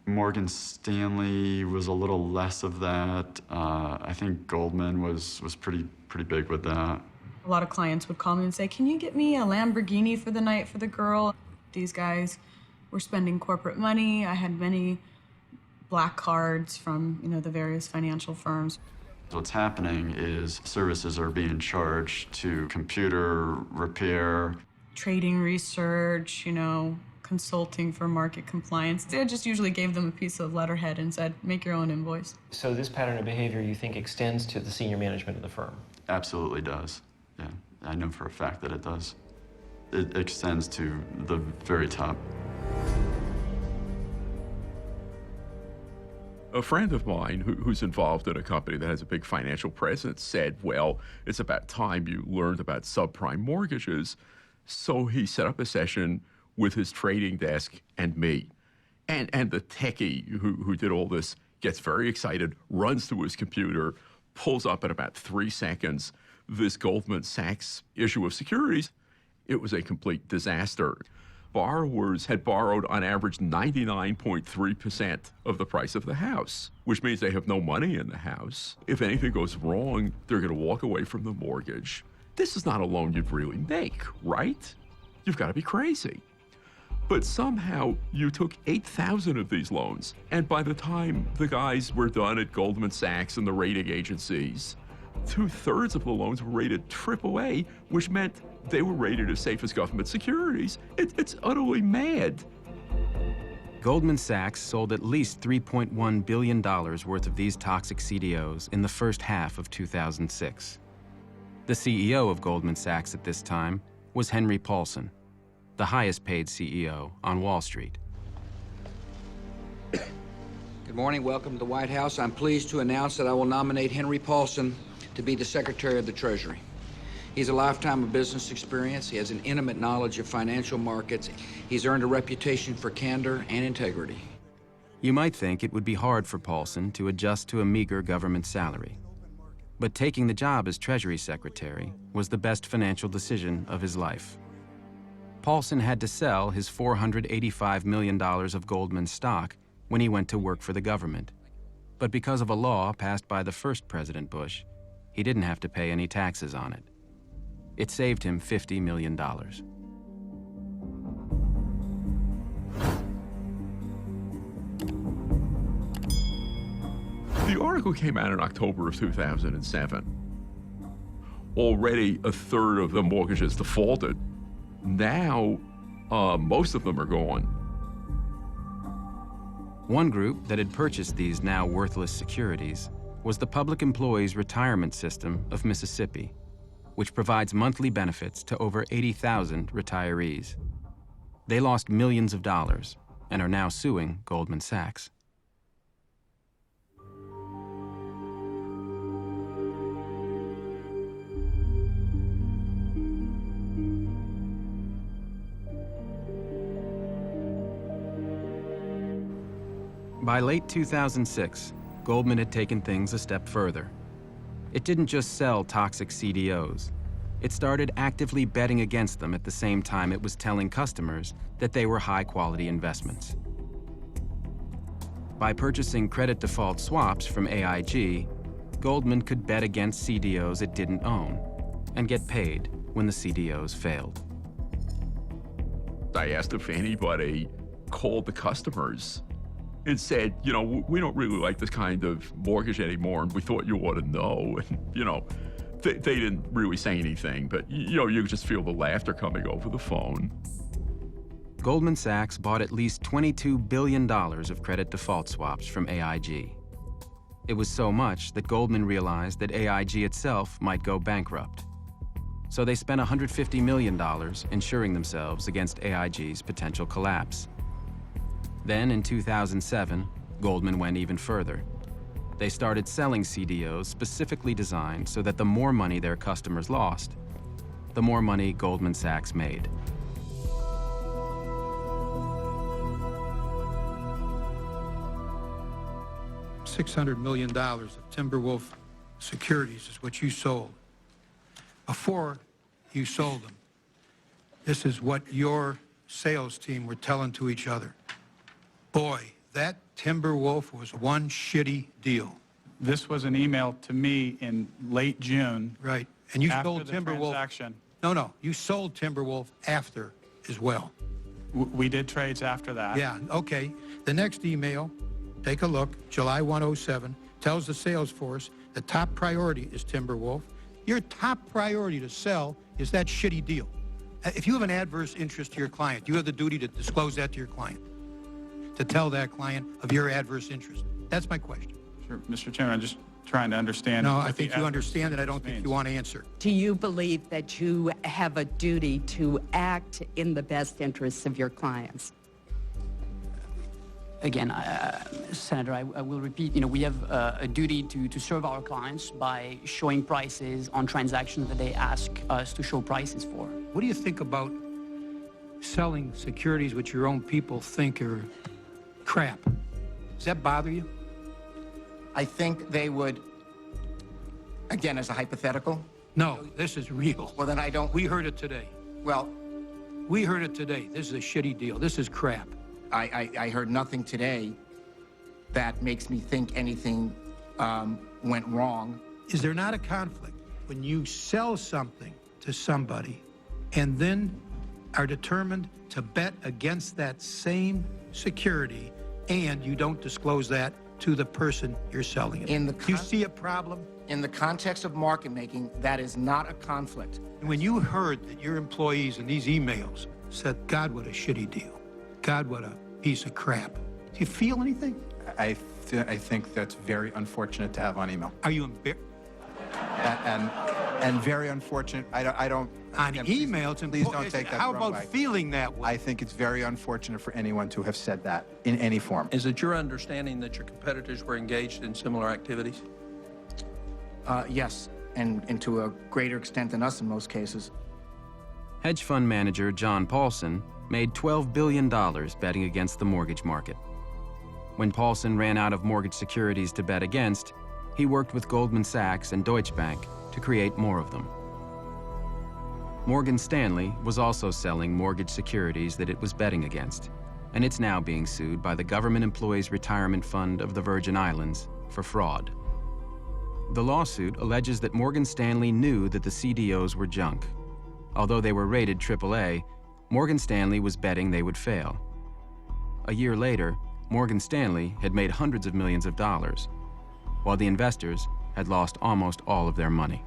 Morgan Stanley was a little less of that. I think Goldman was pretty big with that. A lot of clients would call me and say, can you get me a Lamborghini for the night for the girl? These guys were spending corporate money. I had many black cards from, the various financial firms. What's happening is services are being charged to computer repair. Trading research, consulting for market compliance. I just usually gave them a piece of letterhead and said, make your own invoice. So this pattern of behavior, you think, extends to the senior management of the firm? Absolutely does. Yeah, I know for a fact that it does. It extends to the very top. A friend of mine who's involved in a company that has a big financial presence said, well, it's about time you learned about subprime mortgages. So he set up a session with his trading desk and me. And the techie who did all this gets very excited, runs to his computer, pulls up in about 3 seconds this Goldman Sachs issue of securities. It was a complete disaster. Borrowers had borrowed on average 99.3% of the price of the house, which means they have no money in the house. If anything goes wrong, they're going to walk away from the mortgage. This is not a loan you'd really make, right? You've got to be crazy. But somehow you took 8,000 of these loans, and by the time the guys were done at Goldman Sachs and the rating agencies, 2/3 of the loans were rated AAA, which meant they were rated as safe as government securities. It's utterly mad. Goldman Sachs sold at least $3.1 billion worth of these toxic CDOs in the first half of 2006. The CEO of Goldman Sachs at this time was Henry Paulson, the highest paid CEO on Wall Street. Good morning, welcome to the White House. I'm pleased to announce that I will nominate Henry Paulson to be the Secretary of the Treasury. He's a lifetime of business experience. He has an intimate knowledge of financial markets. He's earned a reputation for candor and integrity. You might think it would be hard for Paulson to adjust to a meager government salary. But taking the job as Treasury Secretary was the best financial decision of his life. Paulson had to sell his $485 million of Goldman stock when he went to work for the government. But because of a law passed by the first President Bush, he didn't have to pay any taxes on it. It saved him $50 million. The article came out in October of 2007. Already 1/3 of the mortgages defaulted. Now, most of them are gone. One group that had purchased these now worthless securities was the Public Employees Retirement System of Mississippi, which provides monthly benefits to over 80,000 retirees. They lost millions of dollars and are now suing Goldman Sachs. By late 2006, Goldman had taken things a step further. It didn't just sell toxic CDOs. It started actively betting against them at the same time it was telling customers that they were high-quality investments. By purchasing credit default swaps from AIG, Goldman could bet against CDOs it didn't own and get paid when the CDOs failed. I asked if anybody called the customers and said, you know, we don't really like this kind of mortgage anymore, and we thought you ought to know. And, you know, they didn't really say anything, but, you know, you could just feel the laughter coming over the phone. Goldman Sachs bought at least $22 billion of credit default swaps from AIG. It was so much that Goldman realized that AIG itself might go bankrupt. So they spent $150 million insuring themselves against AIG's potential collapse. Then in 2007, Goldman went even further. They started selling CDOs specifically designed so that the more money their customers lost, the more money Goldman Sachs made. $600 million of Timberwolf securities is what you sold. Before you sold them, this is what your sales team were telling to each other. Boy, that Timberwolf was one shitty deal. This was an email to me in late June. Right. And you after sold the Timberwolf. transaction. No, you sold Timberwolf after as well. We did trades after that. Yeah, okay. The next email, take a look, July 107, tells the sales force the top priority is Timberwolf. Your top priority to sell is that shitty deal. If you have an adverse interest to your client, you have the duty to disclose that to your client, to tell that client of your adverse interest. That's my question. Sure, Mr. Chairman, I'm just trying to understand. No, what I think the you understand it. I don't think you want to answer. Do you believe that you have a duty to act in the best interests of your clients? Again, Senator, I will repeat, we have a duty to serve our clients by showing prices on transactions that they ask us to show prices for. What do you think about selling securities which your own people think are crap? Does that bother you? I think they would, again, as a hypothetical. No, this is real. Well, then I don't. We heard it today. Well, we heard it today. This is a shitty deal. This is crap. I heard nothing today that makes me think anything went wrong. Is there not a conflict when you sell something to somebody and then are determined to bet against that same security and you don't disclose that to the person you're selling it? You see a problem? In the context of market making, that is not a conflict. When you heard that your employees in these emails said, God, what a shitty deal. God, what a piece of crap. Do you feel anything? I think that's very unfortunate to have on email. Are you embarrassed? And very unfortunate. I don't. On email, it's please don't take that How the wrong about way. feeling that way? I think it's very unfortunate for anyone to have said that in any form. Is it your understanding that your competitors were engaged in similar activities? Yes, and to a greater extent than us in most cases. Hedge fund manager John Paulson made $12 billion betting against the mortgage market. When Paulson ran out of mortgage securities to bet against, he worked with Goldman Sachs and Deutsche Bank to create more of them. Morgan Stanley was also selling mortgage securities that it was betting against, and it's now being sued by the Government Employees Retirement Fund of the Virgin Islands for fraud. The lawsuit alleges that Morgan Stanley knew that the CDOs were junk. Although they were rated AAA, Morgan Stanley was betting they would fail. A year later, Morgan Stanley had made hundreds of millions of dollars, while the investors had lost almost all of their money.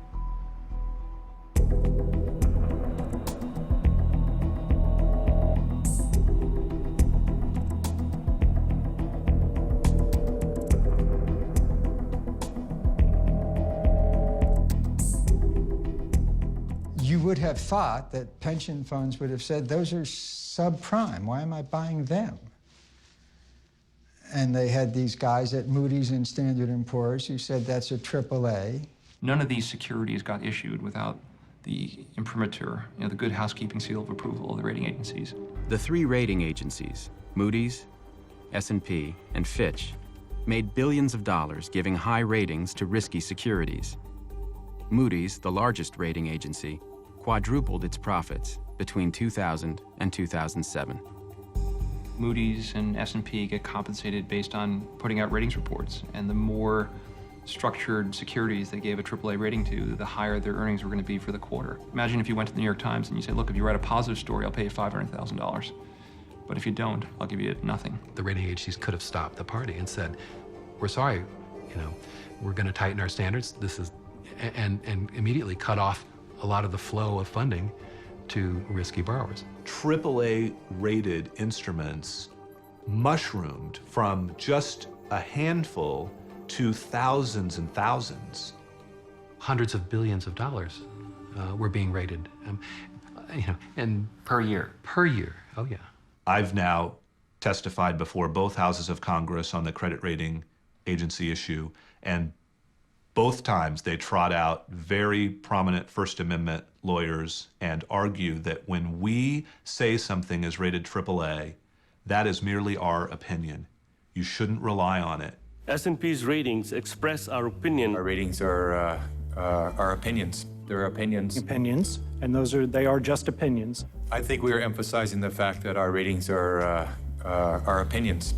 You would have thought that pension funds would have said, those are subprime. Why am I buying them? And they had these guys at Moody's and Standard & Poor's who said that's a AAA. None of these securities got issued without the imprimatur, the good housekeeping seal of approval of the rating agencies. The three rating agencies, Moody's, S&P, and Fitch, made billions of dollars giving high ratings to risky securities. Moody's, the largest rating agency, quadrupled its profits between 2000 and 2007. Moody's and S&P get compensated based on putting out ratings reports, and the more structured securities they gave a AAA rating to, the higher their earnings were going to be for the quarter. Imagine if you went to the New York Times and you say, look, if you write a positive story, I'll pay you $500,000. But if you don't, I'll give you nothing. The rating agencies could have stopped the party and said, we're sorry, we're going to tighten our standards. This is, and immediately cut off a lot of the flow of funding to risky borrowers. AAA-rated instruments mushroomed from just a handful to thousands and thousands. Hundreds of billions of dollars were being rated, and per year. Per year, oh yeah. I've now testified before both houses of Congress on the credit rating agency issue, and both times they trot out very prominent First Amendment lawyers and argue that when we say something is rated AAA, that is merely our opinion. You shouldn't rely on it. S&P's ratings express our opinion. Our ratings are our opinions. They're opinions. Opinions, and they are just opinions. I think we are emphasizing the fact that our ratings are our opinions.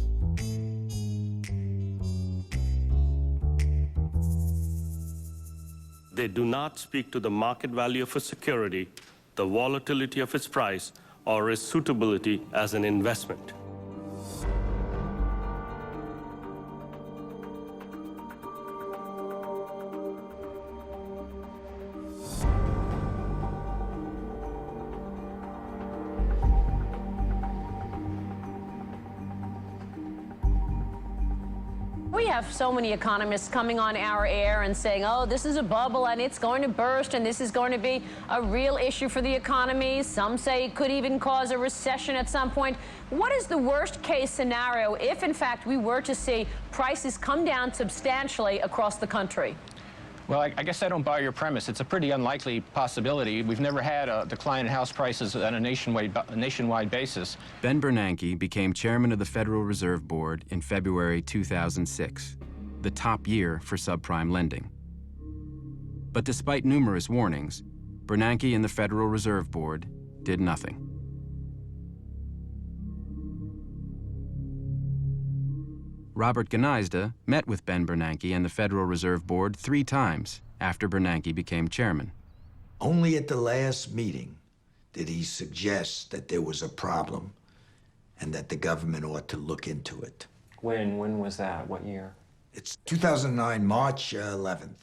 They do not speak to the market value of a security, the volatility of its price, or its suitability as an investment. We have so many economists coming on our air and saying, oh, this is a bubble and it's going to burst and this is going to be a real issue for the economy. Some say it could even cause a recession at some point. What is the worst case scenario if, in fact, we were to see prices come down substantially across the country? Well, I guess I don't buy your premise. It's a pretty unlikely possibility. We've never had a decline in house prices on a nationwide basis. Ben Bernanke became chairman of the Federal Reserve Board in February 2006, the top year for subprime lending. But despite numerous warnings, Bernanke and the Federal Reserve Board did nothing. Robert Gneizda met with Ben Bernanke and the Federal Reserve Board 3 times after Bernanke became chairman. Only at the last meeting did he suggest that there was a problem and that the government ought to look into it. When was that? What year? It's 2009, March 11th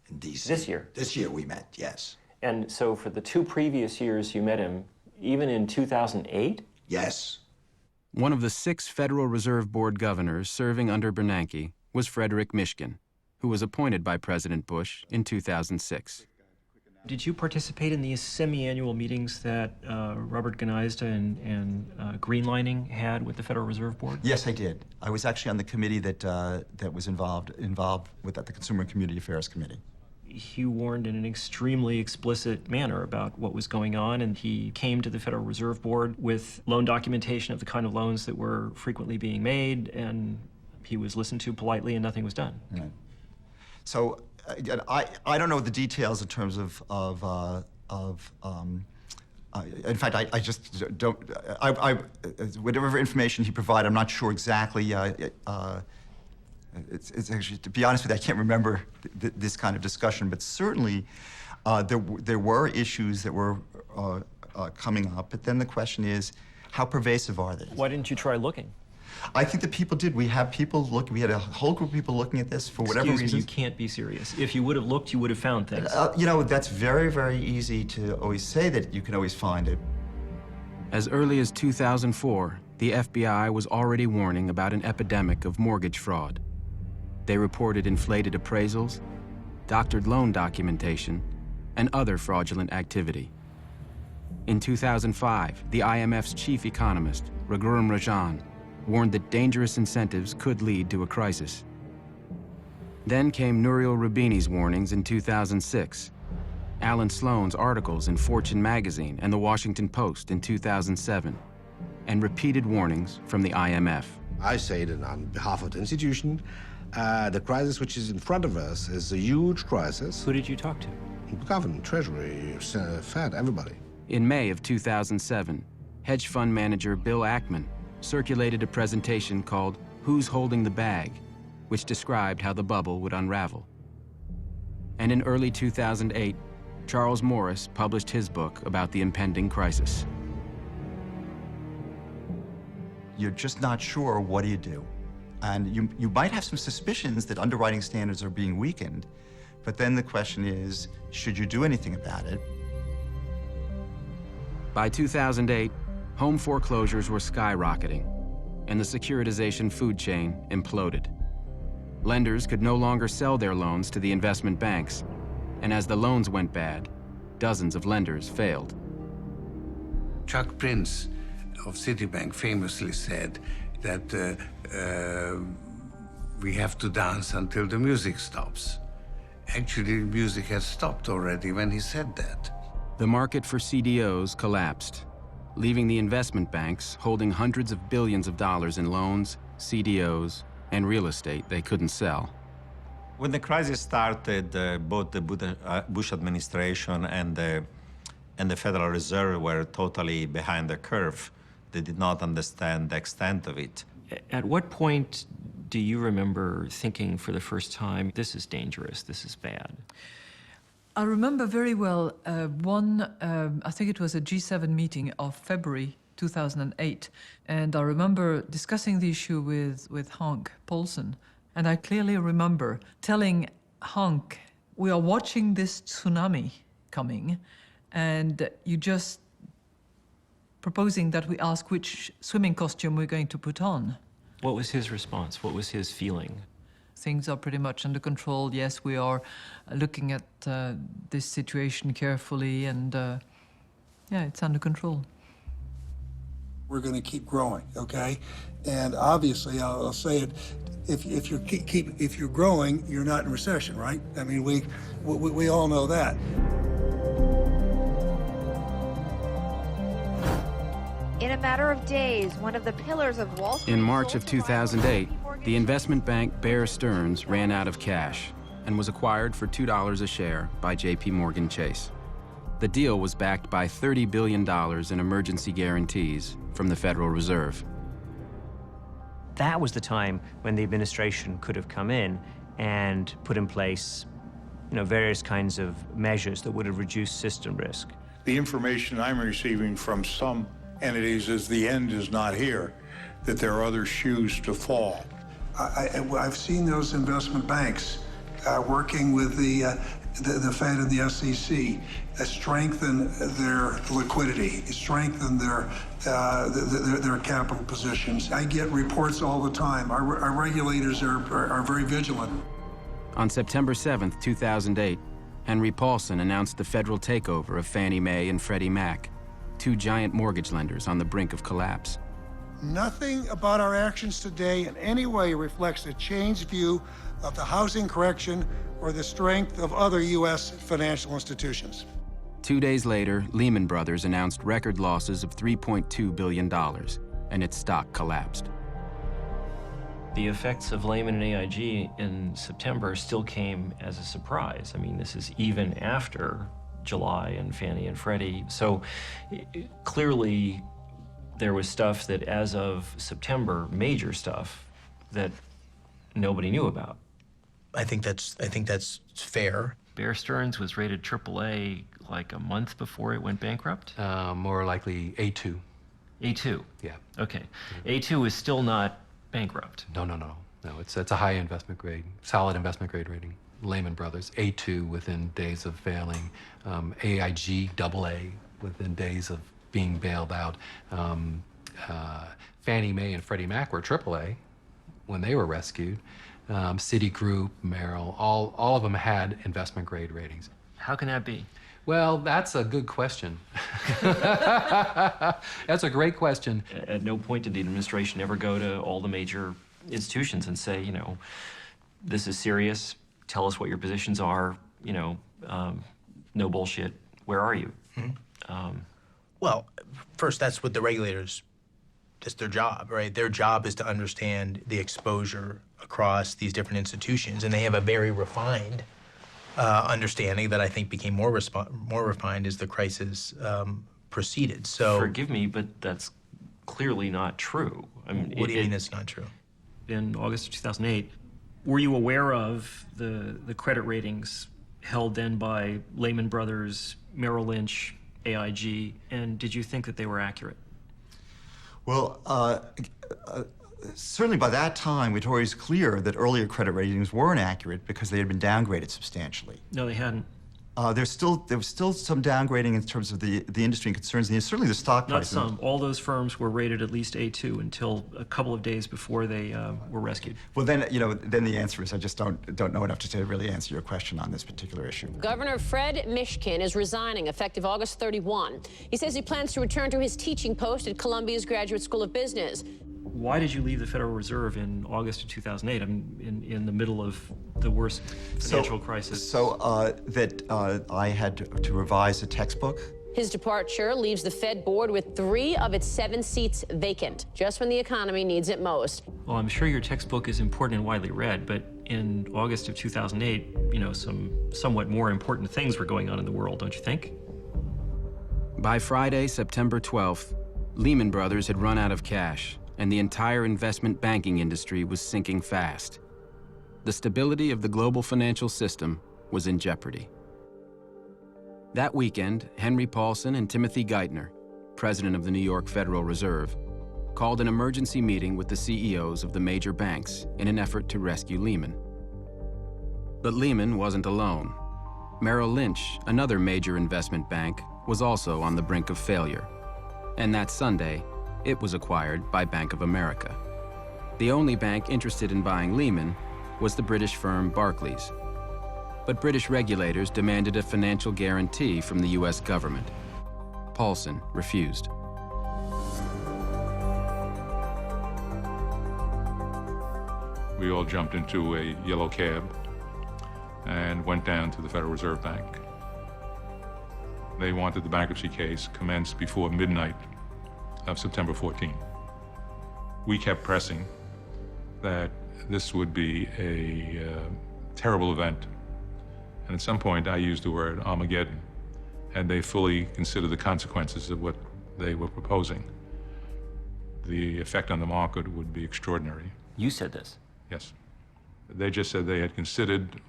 in D.C. This year? This year we met, yes. And so for the 2 previous years you met him, even in 2008? Yes. One of the 6 Federal Reserve Board governors serving under Bernanke was Frederick Mishkin, who was appointed by President Bush in 2006. Did you participate in these semi-annual meetings that Robert Gneizda and Greenlining had with the Federal Reserve Board? Yes, I did. I was actually on the committee that was involved with the Consumer and Community Affairs Committee. He warned in an extremely explicit manner about what was going on, and he came to the Federal Reserve Board with loan documentation of the kind of loans that were frequently being made, and he was listened to politely and nothing was done. Right. So I don't know the details in terms of in fact, I just don't, whatever information he provided, I'm not sure exactly. It's actually, to be honest with you, I can't remember this kind of discussion, but certainly there were issues that were coming up. But then the question is, how pervasive are they? Why didn't you try looking? I think that people did. We have people look. We had a whole group of people looking at this for whatever reason. You can't be serious. If you would have looked, you would have found things. You know, that's very, very easy to always say that you can always find it. As early as 2004, the FBI was already warning about an epidemic of mortgage fraud. They reported inflated appraisals, doctored loan documentation, and other fraudulent activity. In 2005, the IMF's chief economist, Raghuram Rajan, warned that dangerous incentives could lead to a crisis. Then came Nouriel Roubini's warnings in 2006, Alan Sloan's articles in Fortune magazine and the Washington Post in 2007, and repeated warnings from the IMF. I say that on behalf of the institution, the crisis which is in front of us is a huge crisis. Who did you talk to? Government, Treasury, Fed, everybody. In May of 2007, hedge fund manager Bill Ackman circulated a presentation called Who's Holding the Bag, which described how the bubble would unravel. And in early 2008, Charles Morris published his book about the impending crisis. You're just not sure, what do you do? And you might have some suspicions that underwriting standards are being weakened, but then the question is, should you do anything about it? By 2008, home foreclosures were skyrocketing, and the securitization food chain imploded. Lenders could no longer sell their loans to the investment banks, and as the loans went bad, dozens of lenders failed. Chuck Prince of Citibank famously said that we have to dance until the music stops. Actually, the music had stopped already when he said that. The market for CDOs collapsed, leaving the investment banks holding hundreds of billions of dollars in loans, CDOs, and real estate they couldn't sell. When the crisis started, both the Bush administration and the Federal Reserve were totally behind the curve. They did not understand the extent of it. At what point do you remember thinking for the first time, this is dangerous, this is bad? I remember very well I think it was a G7 meeting of February 2008, and I remember discussing the issue with Hank Paulson, and I clearly remember telling Hank, we are watching this tsunami coming, and you just proposing that we ask which swimming costume we're going to put on. What was his response? What was his feeling? Things are pretty much under control. Yes, we are looking at this situation carefully, and yeah, it's under control. We're going to keep growing, okay? And obviously, I'll say it: if you're growing, you're not in recession, right? I mean, we all know that. In a matter of days, one of the pillars of Wall Street... In March of 2008, the investment bank Bear Stearns ran out of cash and was acquired for $2 a share by JP Morgan Chase. The deal was backed by $30 billion in emergency guarantees from the Federal Reserve. That was the time when the administration could have come in and put in place, various kinds of measures that would have reduced system risk. The information I'm receiving from some entities is the end is not here, that there are other shoes to fall. I've seen those investment banks working with the Fed and the SEC strengthen their liquidity, strengthen their capital positions. I get reports all the time. Our regulators are very vigilant. On September 7th, 2008, Henry Paulson announced the federal takeover of Fannie Mae and Freddie Mac, two giant mortgage lenders on the brink of collapse. Nothing about our actions today in any way reflects a changed view of the housing correction or the strength of other U.S. financial institutions. 2 days later, Lehman Brothers announced record losses of $3.2 billion, and its stock collapsed. The effects of Lehman and AIG in September still came as a surprise. I mean, this is even after July and Fannie and Freddie. So clearly there was stuff that as of September, major stuff that nobody knew about. I think that's fair. Bear Stearns was rated AAA like a month before it went bankrupt? More likely A2. A2? Yeah. Okay. A2 is still not bankrupt. No, it's a high investment grade, solid investment grade rating. Lehman Brothers, A2 within days of failing, AIG, AA within days of being bailed out. Fannie Mae and Freddie Mac were AAA when they were rescued. Citigroup, Merrill, all of them had investment grade ratings. How can that be? Well, that's a good question. That's a great question. At no point did the administration ever go to all the major institutions and say, this is serious, tell us what your positions are, no bullshit, where are you? Mm-hmm. Well, first, that's what the regulators, that's their job, right? Their job is to understand the exposure across these different institutions, and they have a very refined understanding that I think became more refined as the crisis proceeded. So forgive me, but that's clearly not true. I mean, What do you mean it's not true? In August of 2008, were you aware of the credit ratings held then by Lehman Brothers, Merrill Lynch, AIG, and did you think that they were accurate? Well, certainly by that time, it was always clear that earlier credit ratings weren't accurate because they had been downgraded substantially. No, they hadn't. There was still some downgrading in terms of the industry and concerns, and certainly the stock Not price. some. All those firms were rated at least A2 until a couple of days before they were rescued. Well, then, then the answer is I just don't know enough to really answer your question on this particular issue. Governor Fred Mishkin is resigning effective August 31. He says he plans to return to his teaching post at Columbia's Graduate School of Business. Why did you leave the Federal Reserve in August of 2008? I mean, in the middle of the worst financial crisis. So I had to revise a textbook. His departure leaves the Fed board with 3 of its 7 seats vacant, just when the economy needs it most. Well, I'm sure your textbook is important and widely read, but in August of 2008, some somewhat more important things were going on in the world, don't you think? By Friday, September 12th, Lehman Brothers had run out of cash, and the entire investment banking industry was sinking fast. The stability of the global financial system was in jeopardy. That weekend, Henry Paulson and Timothy Geithner, president of the New York Federal Reserve, called an emergency meeting with the CEOs of the major banks in an effort to rescue Lehman. But Lehman wasn't alone. Merrill Lynch, another major investment bank, was also on the brink of failure. And that Sunday, it was acquired by Bank of America. The only bank interested in buying Lehman was the British firm Barclays. But British regulators demanded a financial guarantee from the US government. Paulson refused. We all jumped into a yellow cab and went down to the Federal Reserve Bank. They wanted the bankruptcy case commenced before midnight of September 14. We kept pressing that this would be a terrible event. And at some point, I used the word Armageddon, and they fully considered the consequences of what they were proposing. The effect on the market would be extraordinary. You said this? Yes. They just said they had considered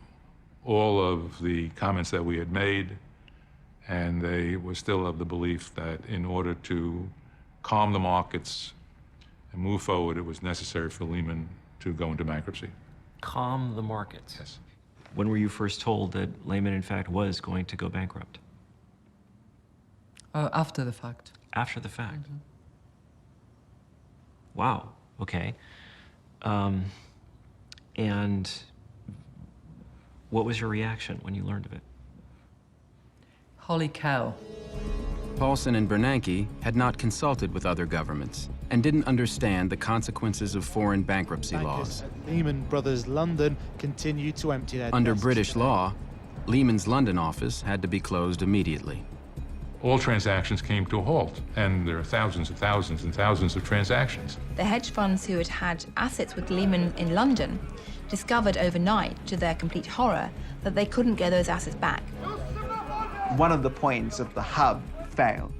all of the comments that we had made, and they were still of the belief that in order to calm the markets and move forward, it was necessary for Lehman to go into bankruptcy. Calm the markets? Yes. When were you first told that Lehman, in fact, was going to go bankrupt? After the fact. After the fact? Wow, okay. And what was your reaction when you learned of it? Holy cow. Paulson and Bernanke had not consulted with other governments and didn't understand the consequences of foreign bankruptcy laws. Lehman Brothers London continued to empty their Under desks. British law, Lehman's London office had to be closed immediately. All transactions came to a halt, and there are thousands and thousands and thousands of transactions. The hedge funds who had had assets with Lehman in London discovered overnight, to their complete horror, that they couldn't get those assets back. One of the points of the hub failed,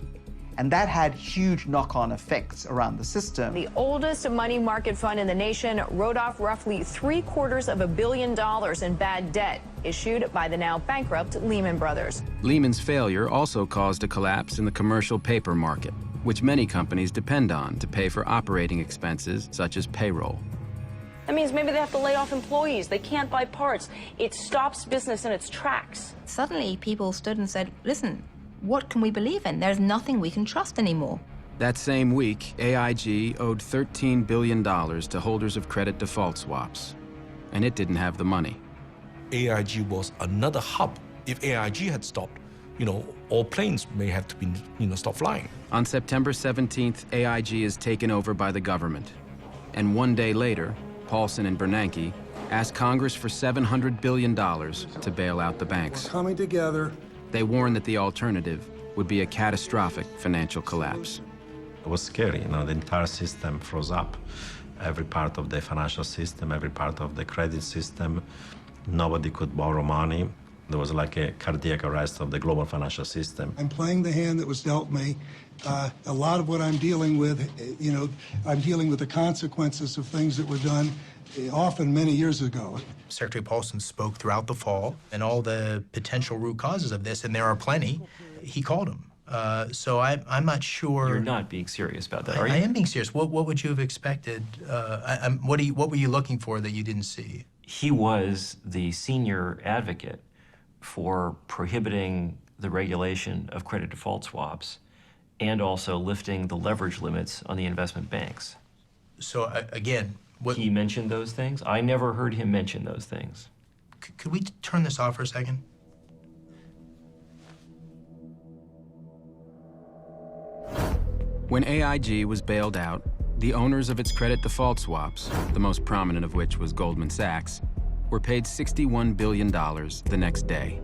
and that had huge knock-on effects around the system. The oldest money market fund in the nation wrote off roughly $750 million in bad debt issued by the now bankrupt Lehman Brothers. Lehman's failure also caused a collapse in the commercial paper market, which many companies depend on to pay for operating expenses such as payroll. That means maybe they have to lay off employees. They can't buy parts. It stops business in its tracks. Suddenly, people stood and said, listen, what can we believe in? There's nothing we can trust anymore. That same week, AIG owed $13 billion to holders of credit default swaps, and it didn't have the money. AIG was another hub. If AIG had stopped, all planes may have to be, stop flying. On September 17th, AIG is taken over by the government. And one day later, Paulson and Bernanke asked Congress for $700 billion to bail out the banks. We're coming together. They warned that the alternative would be a catastrophic financial collapse. It was scary, the entire system froze up. Every part of the financial system, every part of the credit system, nobody could borrow money. There was like a cardiac arrest of the global financial system. I'm playing the hand that was dealt me, A lot of what I'm dealing with, I'm dealing with the consequences of things that were done often many years ago. Secretary Paulson spoke throughout the fall and all the potential root causes of this, and there are plenty. He called them. So I'm not sure. You're not being serious about that, are you? I am being serious. What would you have expected? What were you looking for that you didn't see? He was the senior advocate for prohibiting the regulation of credit default swaps and also lifting the leverage limits on the investment banks. So again, he mentioned those things? I never heard him mention those things. Could we turn this off for a second? When AIG was bailed out, the owners of its credit default swaps, the most prominent of which was Goldman Sachs, were paid $61 billion the next day.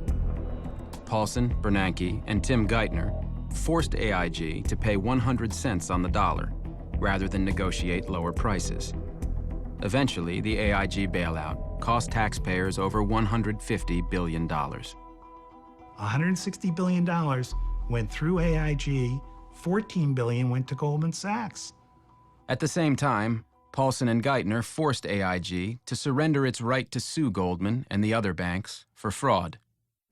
Paulson, Bernanke, and Tim Geithner forced AIG to pay 100 cents on the dollar rather than negotiate lower prices. Eventually, the AIG bailout cost taxpayers over $150 billion. $160 billion went through AIG, $14 billion went to Goldman Sachs. At the same time, Paulson and Geithner forced AIG to surrender its right to sue Goldman and the other banks for fraud.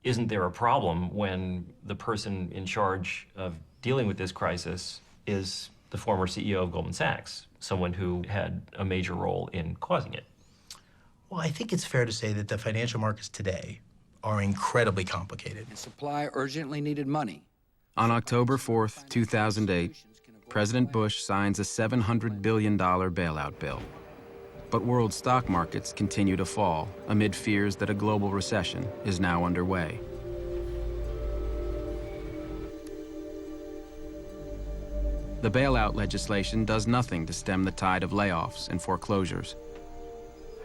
Isn't there a problem when the person in charge of dealing with this crisis is the former CEO of Goldman Sachs, someone who had a major role in causing it? Well, I think it's fair to say that the financial markets today are incredibly complicated. Supply urgently needed money. On October 4th, 2008, President Bush signs a $700 billion bailout bill. But world stock markets continue to fall amid fears that a global recession is now underway. The bailout legislation does nothing to stem the tide of layoffs and foreclosures.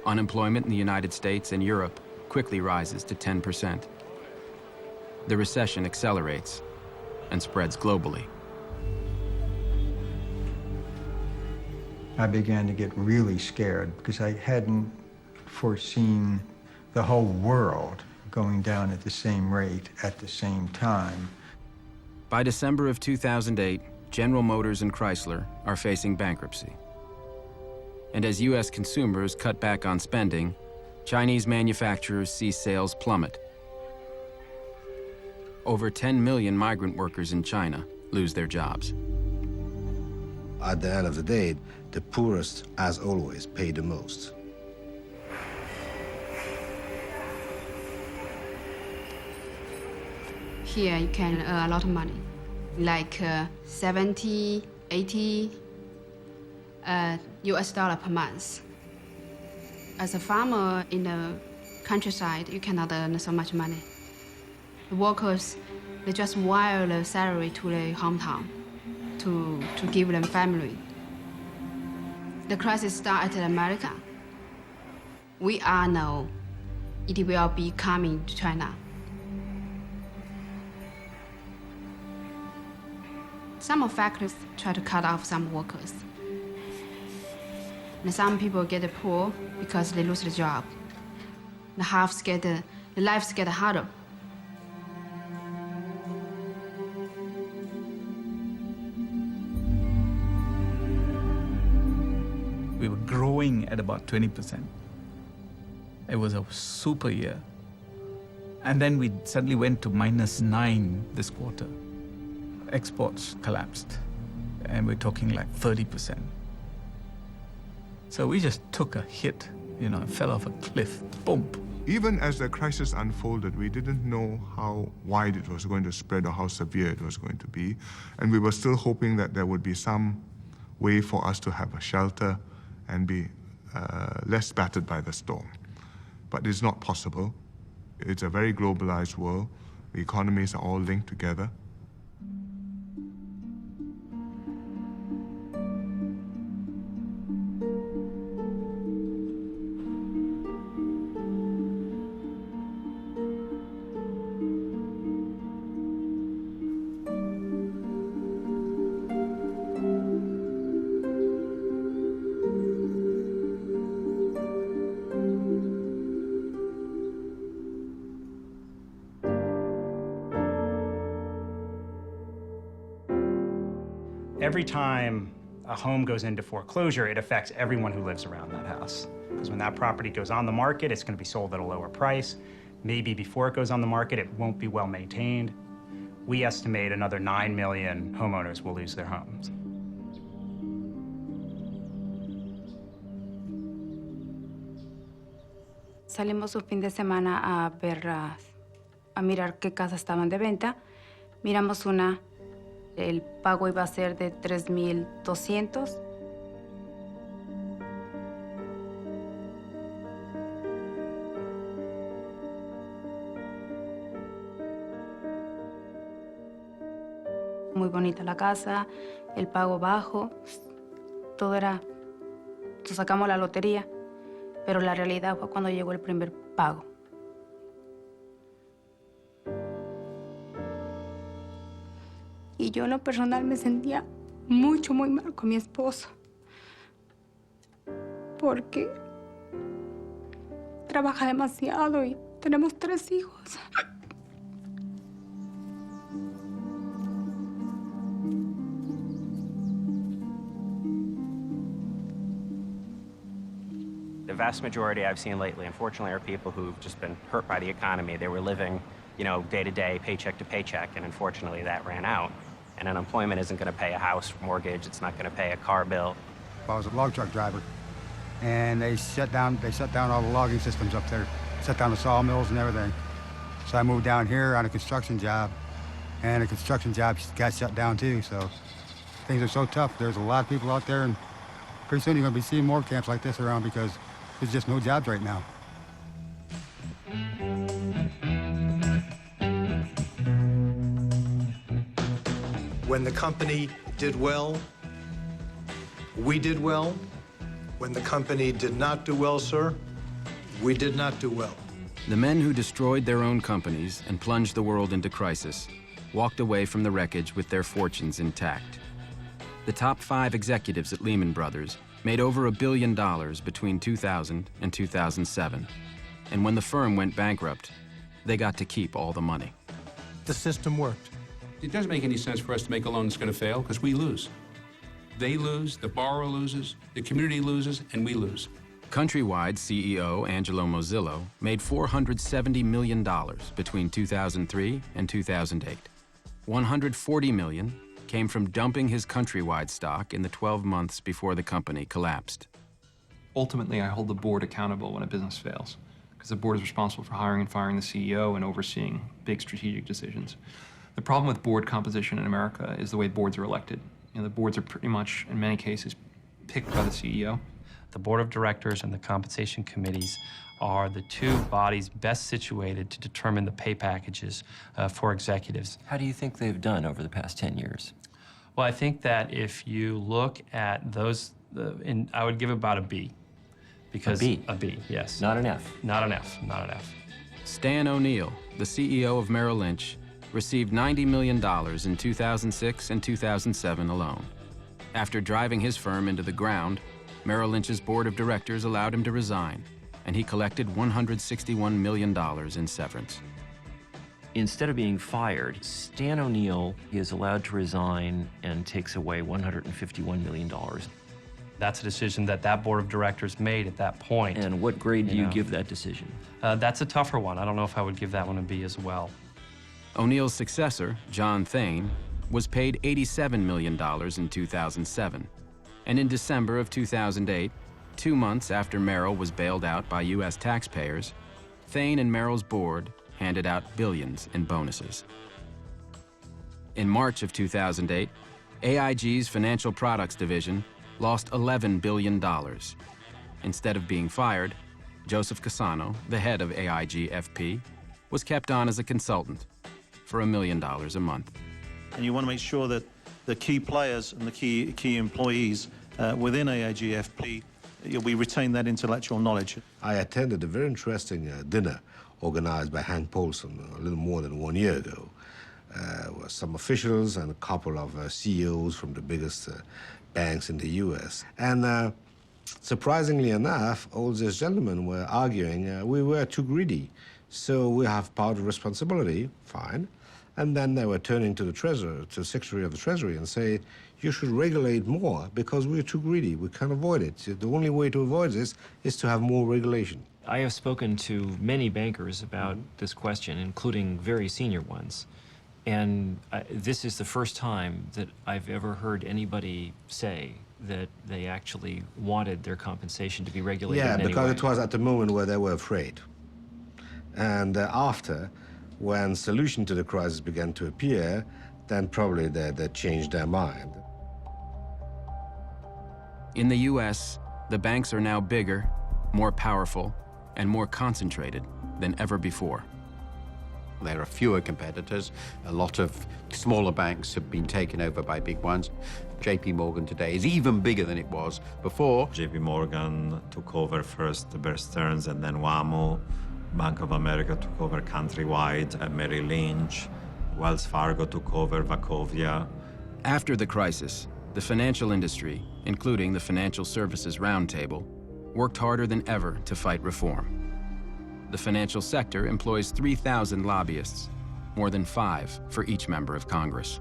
Unemployment in the United States and Europe quickly rises to 10%. The recession accelerates and spreads globally. I began to get really scared because I hadn't foreseen the whole world going down at the same rate at the same time. By December of 2008, General Motors and Chrysler are facing bankruptcy. And as U.S. consumers cut back on spending, Chinese manufacturers see sales plummet. Over 10 million migrant workers in China lose their jobs. At the end of the day, the poorest, as always, pay the most. Here you can earn a lot of money, like 70, 80 US dollar per month. As a farmer in the countryside, you cannot earn so much money. The workers, they just wire the salary to their hometown to give them family. The crisis started in America. We all know it will be coming to China. Some factories try to cut off some workers. And some people get poor because they lose the job. The lives get harder. We were growing at about 20%. It was a super year. And then we suddenly went to -9 this quarter. Exports collapsed, and we're talking like 30%. So we just took a hit, fell off a cliff, boom. Even as the crisis unfolded, we didn't know how wide it was going to spread or how severe it was going to be. And we were still hoping that there would be some way for us to have a shelter and be less battered by the storm. But it's not possible. It's a very globalized world. The economies are all linked together. Every time a home goes into foreclosure, it affects everyone who lives around that house. Because when that property goes on the market, it's going to be sold at a lower price. Maybe before it goes on the market, it won't be well maintained. We estimate another 9 million homeowners will lose their homes. Salimos un fin de semana a ver, a mirar qué casas estaban de venta. Miramos una, el pago iba a ser de $3,200. Muy bonita la casa, el pago bajo, todo era, sacamos la lotería, pero la realidad fue cuando llegó el primer pago. Y yo en lo personal me sentía muy mal con mi esposo, porque trabaja demasiado y tenemos 3 hijos. The vast majority I've seen lately, unfortunately, are people who've just been hurt by the economy. They were living, you know, day to day, paycheck to paycheck, and unfortunately that ran out. And unemployment isn't going to pay a house mortgage. It's not going to pay a car bill. I was a log truck driver, and they shut down all the logging systems up there, shut down the sawmills and everything. So I moved down here on a construction job, and the construction job got shut down too. So things are so tough. There's a lot of people out there, and pretty soon you're going to be seeing more camps like this around because there's just no jobs right now. When the company did well, we did well. When the company did not do well, sir, we did not do well. The men who destroyed their own companies and plunged the world into crisis walked away from the wreckage with their fortunes intact. The top 5 executives at Lehman Brothers made over $1 billion between 2000 and 2007. And when the firm went bankrupt, they got to keep all the money. The system worked. It doesn't make any sense for us to make a loan that's going to fail because we lose. They lose, the borrower loses, the community loses, and we lose. Countrywide CEO Angelo Mozillo made $470 million between 2003 and 2008. $140 million came from dumping his Countrywide stock in the 12 months before the company collapsed. Ultimately, I hold the board accountable when a business fails, because the board is responsible for hiring and firing the CEO and overseeing big strategic decisions. The problem with board composition in America is the way boards are elected. You know, the boards are pretty much, in many cases, picked by the CEO. The board of directors and the compensation committees are the 2 bodies best situated to determine the pay packages for executives. How do you think they've done over the past 10 years? Well, I think that if you look at those, I would give about a B. Because A B? A B, yes. Not an F? Not an F, not an F. Stan O'Neill, the CEO of Merrill Lynch, received $90 million in 2006 and 2007 alone. After driving his firm into the ground, Merrill Lynch's board of directors allowed him to resign, and he collected $161 million in severance. Instead of being fired, Stan O'Neill is allowed to resign and takes away $151 million. That's a decision that that board of directors made at that point. And what grade do you give that decision? That's a tougher one. I don't know if I would give that one a B as well. O'Neill's successor, John Thain, was paid $87 million in 2007. And in December of 2008, 2 months after Merrill was bailed out by U.S. taxpayers, Thain and Merrill's board handed out billions in bonuses. In March of 2008, AIG's Financial Products Division lost $11 billion. Instead of being fired, Joseph Cassano, the head of AIG FP, was kept on as a consultant for $1 million a month. And you want to make sure that the key players and the key employees within AIG FP, we retain that intellectual knowledge. I attended a very interesting dinner organized by Hank Paulson a little more than 1 year ago. With some officials and a couple of CEOs from the biggest banks in the US. And surprisingly enough, all these gentlemen were arguing we were too greedy. So we have part of responsibility, fine. And then they were turning to the Treasurer, to the Secretary of the Treasury, and say, you should regulate more because we're too greedy. We can't avoid it. The only way to avoid this is to have more regulation. I have spoken to many bankers about this question, including very senior ones. And this is the first time that I've ever heard anybody say that they actually wanted their compensation to be regulated in any because way. it was at the moment where they were afraid. And after, when solution to the crisis began to appear, then probably they changed their mind. In the U.S., the banks are now bigger, more powerful, and more concentrated than ever before. There are fewer competitors. A lot of smaller banks have been taken over by big ones. JP Morgan today is even bigger than it was before. JP Morgan took over first Bear Stearns and then WaMu. Bank of America took over Countrywide and Merrill Lynch. Wells Fargo took over Wachovia. After the crisis, the financial industry, including the Financial Services Roundtable, worked harder than ever to fight reform. The financial sector employs 3,000 lobbyists, more than 5 for each member of Congress.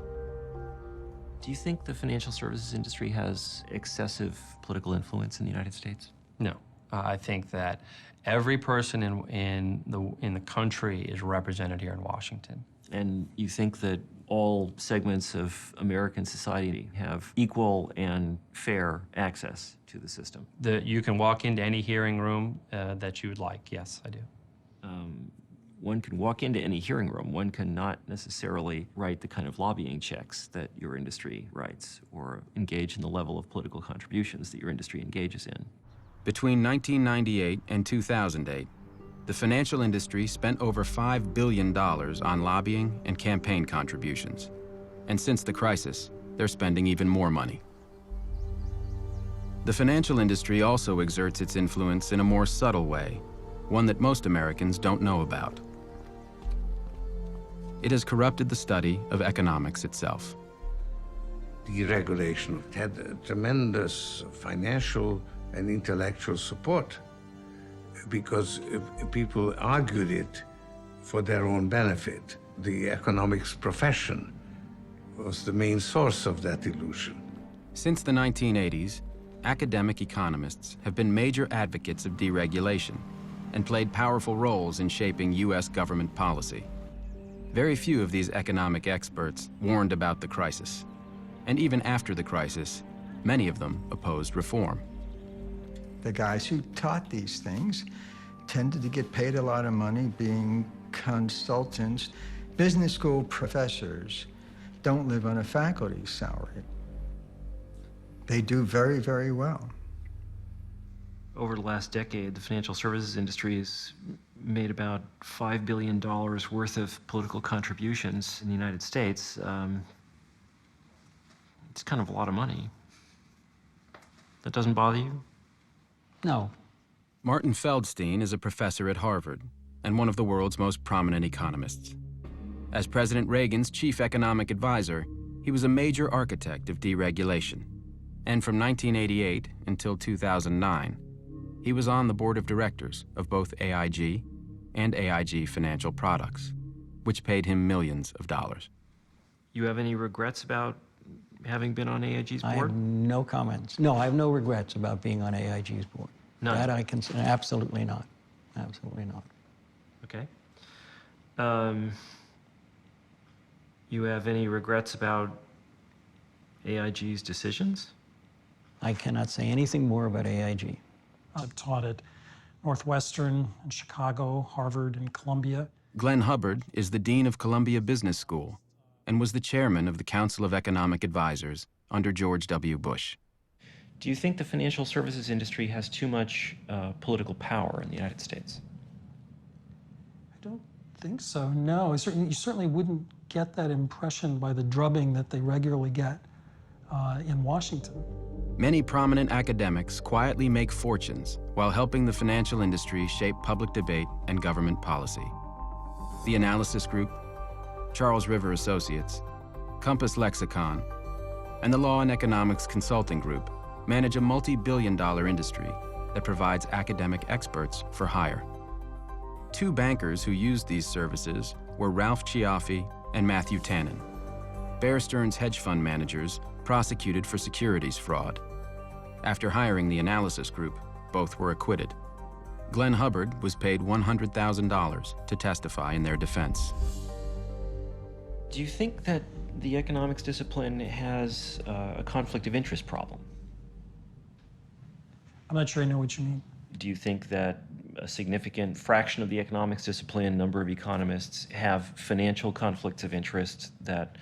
Do you think the financial services industry has excessive political influence in the United States? No. I think that every person in the country is represented here in Washington. And you think that all segments of American society have equal and fair access to the system? You can walk into any hearing room that you would like. Yes, I do. One can walk into any hearing room. One cannot necessarily write the kind of lobbying checks that your industry writes or engage in the level of political contributions that your industry engages in. Between 1998 and 2008, the financial industry spent over $5 billion on lobbying and campaign contributions. And since the crisis, they're spending even more money. The financial industry also exerts its influence in a more subtle way, one that most Americans don't know about. It has corrupted the study of economics itself. Deregulation had a tremendous financial and intellectual support because people argued it for their own benefit. The economics profession was the main source of that illusion. Since the 1980s, academic economists have been major advocates of deregulation and played powerful roles in shaping U.S. government policy. Very few of these economic experts warned about the crisis. And even after the crisis, many of them opposed reform. The guys who taught these things tended to get paid a lot of money being consultants. Business school professors don't live on a faculty salary. They do very, very well. Over the last decade, the financial services industry has made about $5 billion worth of political contributions in the United States. It's kind of a lot of money. That doesn't bother you? No. Martin Feldstein is a professor at Harvard and one of the world's most prominent economists. As President Reagan's chief economic advisor, he was a major architect of deregulation. And from 1988 until 2009, he was on the board of directors of both AIG and AIG Financial Products, which paid him millions of dollars. You have any regrets about having been on AIG's board? I have no comments. No, I have no regrets about being on AIG's board. None? That I can say, absolutely not. Absolutely not. Okay. You have any regrets about AIG's decisions? I cannot say anything more about AIG. I've taught at Northwestern and Chicago, Harvard, and Columbia. Glenn Hubbard is the dean of Columbia Business School and was the chairman of the Council of Economic Advisors under George W. Bush. Do you think the financial services industry has too much political power in the United States? I don't think so, no. You certainly wouldn't get that impression by the drubbing that they regularly get in Washington. Many prominent academics quietly make fortunes while helping the financial industry shape public debate and government policy. The Analysis Group, Charles River Associates, Compass Lexicon, and the Law and Economics Consulting Group manage a multi-billion-dollar industry that provides academic experts for hire. Two bankers who used these services were Ralph Ciaffi and Matthew Tannen. Bear Stearns hedge fund managers prosecuted for securities fraud. After hiring the analysis group, both were acquitted. Glenn Hubbard was paid $100,000 to testify in their defense. Do you think that the economics discipline has a conflict of interest problem? I'm not sure I know what you mean. Do you think that a significant fraction of the economics discipline, number of economists, have financial conflicts of interest that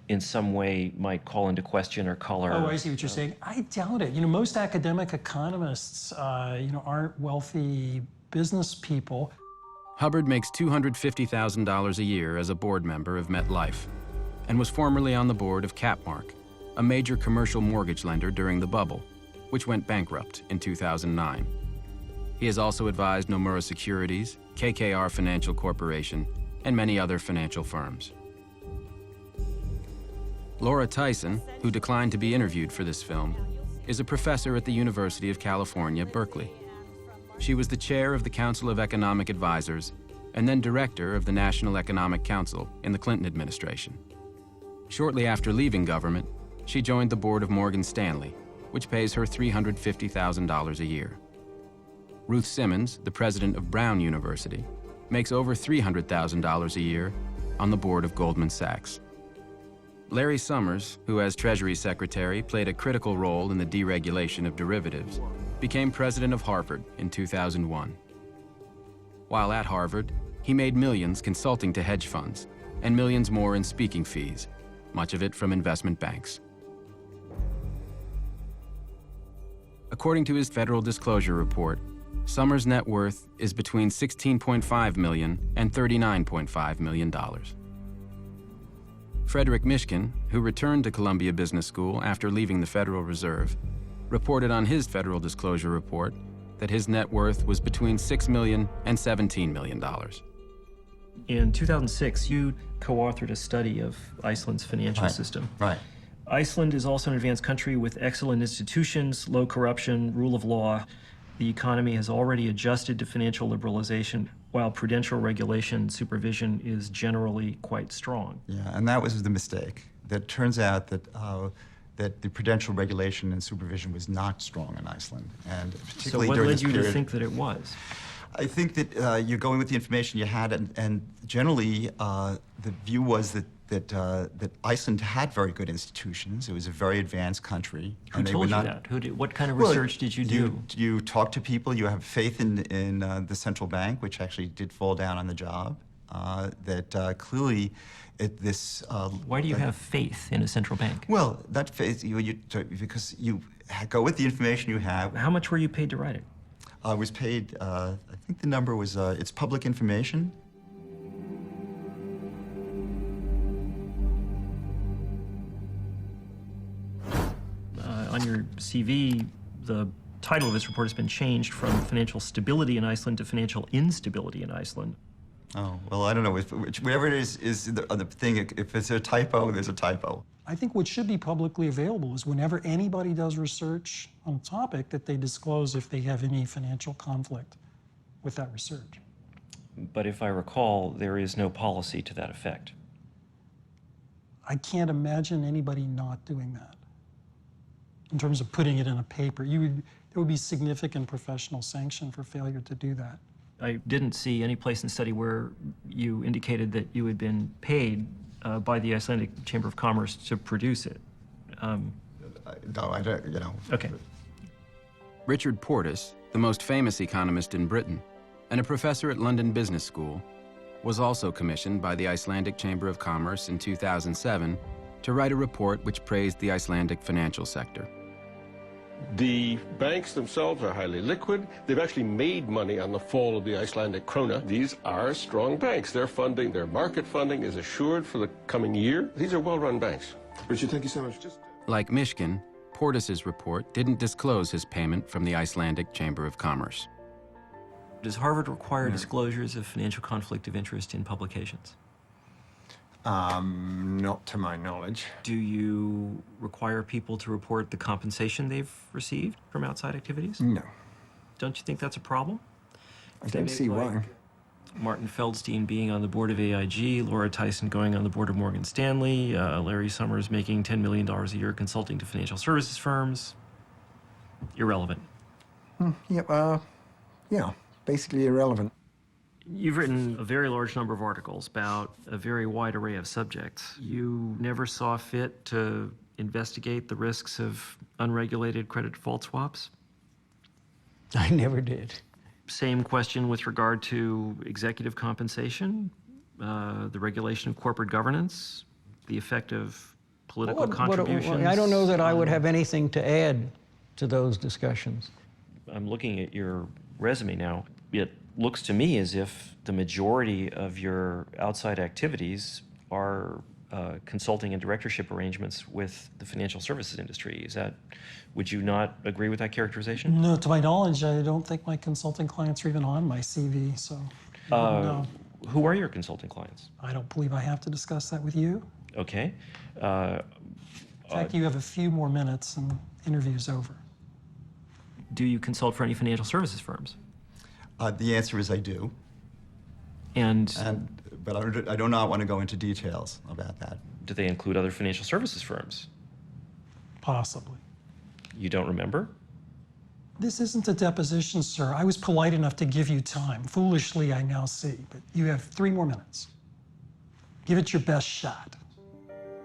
in some way might call into question or color? Oh, I see what you're saying. I doubt it. Most academic economists, aren't wealthy business people. Hubbard makes $250,000 a year as a board member of MetLife and was formerly on the board of Capmark, a major commercial mortgage lender during the bubble, which went bankrupt in 2009. He has also advised Nomura Securities, KKR Financial Corporation, and many other financial firms. Laura Tyson, who declined to be interviewed for this film, is a professor at the University of California, Berkeley. She was the chair of the Council of Economic Advisors and then director of the National Economic Council in the Clinton administration. Shortly after leaving government, she joined the board of Morgan Stanley, which pays her $350,000 a year. Ruth Simmons, the president of Brown University, makes over $300,000 a year on the board of Goldman Sachs. Larry Summers, who as Treasury Secretary played a critical role in the deregulation of derivatives, became president of Harvard in 2001. While at Harvard, he made millions consulting to hedge funds and millions more in speaking fees, much of it from investment banks. According to his federal disclosure report, Summers' net worth is between $16.5 million and $39.5 million. Frederick Mishkin, who returned to Columbia Business School after leaving the Federal Reserve, reported on his federal disclosure report that his net worth was between $6 million and $17 million. In 2006, you co-authored a study of Iceland's financial system. Right. Iceland is also an advanced country with excellent institutions, low corruption, rule of law. The economy has already adjusted to financial liberalization, while prudential regulation supervision is generally quite strong. Yeah, and that was the mistake. That turns out that that the prudential regulation and supervision was not strong in Iceland, and particularly so what during led this you period, to think that it was? I think that you're going with the information you had, and generally the view was that Iceland had very good institutions. It was a very advanced country. Who told you that? What kind of research did you do? You talk to people. You have faith in the central bank, which actually did fall down on the job. Clearly, Why do you have faith in a central bank? Well, that faith because you go with the information you have. How much were you paid to write it? I was paid. I think the number was. It's public information. On your CV, the title of this report has been changed from Financial Stability in Iceland to Financial Instability in Iceland. Oh, well, I don't know. Whatever it is the thing. If it's a typo, there's a typo. I think what should be publicly available is whenever anybody does research on a topic that they disclose if they have any financial conflict with that research. But if I recall, there is no policy to that effect. I can't imagine anybody not doing that. In terms of putting it in a paper, there would be significant professional sanction for failure to do that. I didn't see any place in the study where you indicated that you had been paid by the Icelandic Chamber of Commerce to produce it. No, I don't, Okay. Richard Portis, the most famous economist in Britain and a professor at London Business School, was also commissioned by the Icelandic Chamber of Commerce in 2007 to write a report which praised the Icelandic financial sector. The banks themselves are highly liquid. They've actually made money on the fall of the Icelandic krona. These are strong banks. Their funding, their market funding is assured for the coming year. These are well-run banks. Richard, thank you so much. Like Mishkin, Portis's report didn't disclose his payment from the Icelandic Chamber of Commerce. Does Harvard require disclosures of financial conflict of interest in publications? Not to my knowledge. Do you require people to report the compensation they've received from outside activities? No. Don't you think that's a problem? I don't see why. Martin Feldstein being on the board of AIG, Laura Tyson going on the board of Morgan Stanley, Larry Summers making $10 million a year consulting to financial services firms. Irrelevant. Yeah, basically irrelevant. You've written a very large number of articles about a very wide array of subjects. You never saw fit to investigate the risks of unregulated credit default swaps? I never did. Same question with regard to executive compensation, the regulation of corporate governance, the effect of political contributions. I don't know that I would have anything to add to those discussions. I'm looking at your resume now. It looks to me as if the majority of your outside activities are consulting and directorship arrangements with the financial services industry. Would you not agree with that characterization? No, to my knowledge, I don't think my consulting clients are even on my CV, so no. Who are your consulting clients? I don't believe I have to discuss that with you. Okay. In fact, you have a few more minutes and the interview's over. Do you consult for any financial services firms? The answer is I do. But I do not want to go into details about that. Do they include other financial services firms? Possibly. You don't remember? This isn't a deposition, sir. I was polite enough to give you time. Foolishly, I now see, but you have 3 more minutes. Give it your best shot.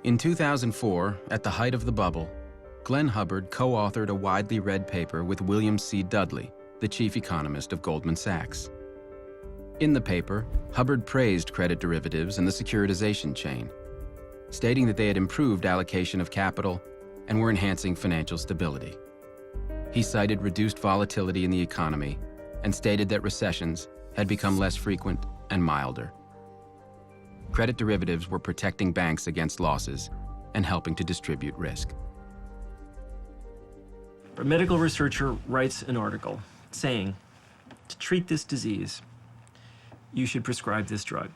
In 2004, at the height of the bubble, Glenn Hubbard co-authored a widely read paper with William C. Dudley, the chief economist of Goldman Sachs. In the paper, Hubbard praised credit derivatives and the securitization chain, stating that they had improved allocation of capital and were enhancing financial stability. He cited reduced volatility in the economy and stated that recessions had become less frequent and milder. Credit derivatives were protecting banks against losses and helping to distribute risk. A medical researcher writes an article saying, to treat this disease, you should prescribe this drug.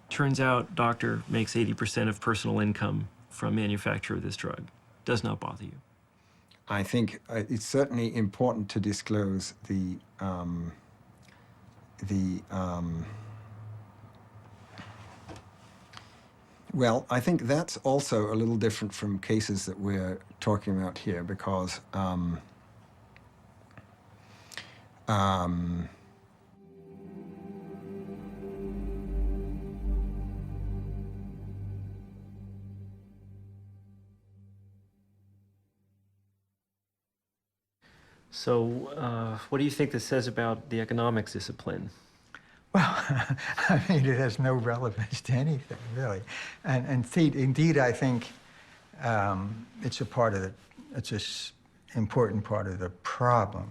Turns out doctor makes 80% of personal income from manufacture of this drug. Does not bother you. I think it's certainly important to disclose well, I think that's also a little different from cases that we're talking about here because So, what do you think this says about the economics discipline? Well, I mean, it has no relevance to anything, really. And indeed, I think it's a part of the, it's an important part of the problem.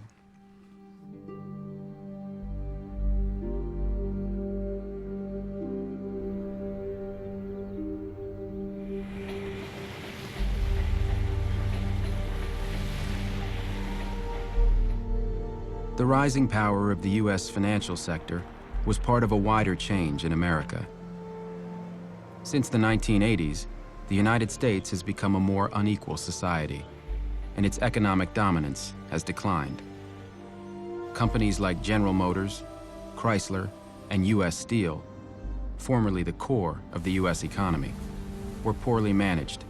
The rising power of the U.S. financial sector was part of a wider change in America. Since the 1980s, the United States has become a more unequal society, and its economic dominance has declined. Companies like General Motors, Chrysler, and U.S. Steel, formerly the core of the U.S. economy, were poorly managed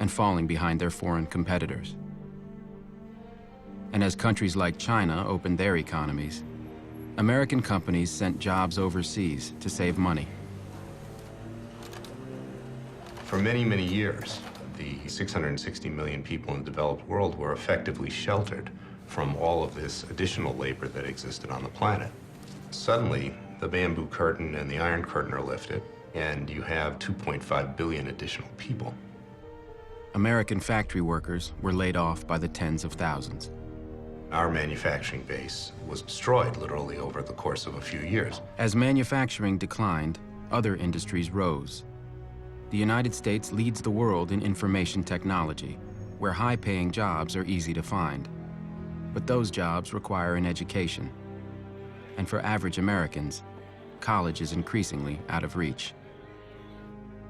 and falling behind their foreign competitors. And as countries like China opened their economies, American companies sent jobs overseas to save money. For many, many years, the 660 million people in the developed world were effectively sheltered from all of this additional labor that existed on the planet. Suddenly, the bamboo curtain and the iron curtain are lifted, and you have 2.5 billion additional people. American factory workers were laid off by the tens of thousands. Our manufacturing base was destroyed literally over the course of a few years. As manufacturing declined, other industries rose. The United States leads the world in information technology, where high-paying jobs are easy to find. But those jobs require an education. And for average Americans, college is increasingly out of reach.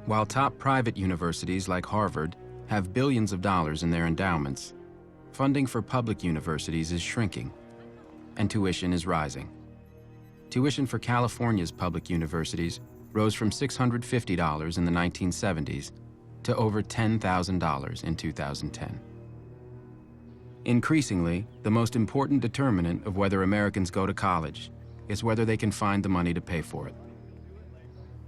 While top private universities like Harvard have billions of dollars in their endowments, funding for public universities is shrinking, and tuition is rising. tuition for California's public universities rose from $650 in the 1970s to over $10,000 in 2010. Increasingly, the most important determinant of whether Americans go to college is whether they can find the money to pay for it.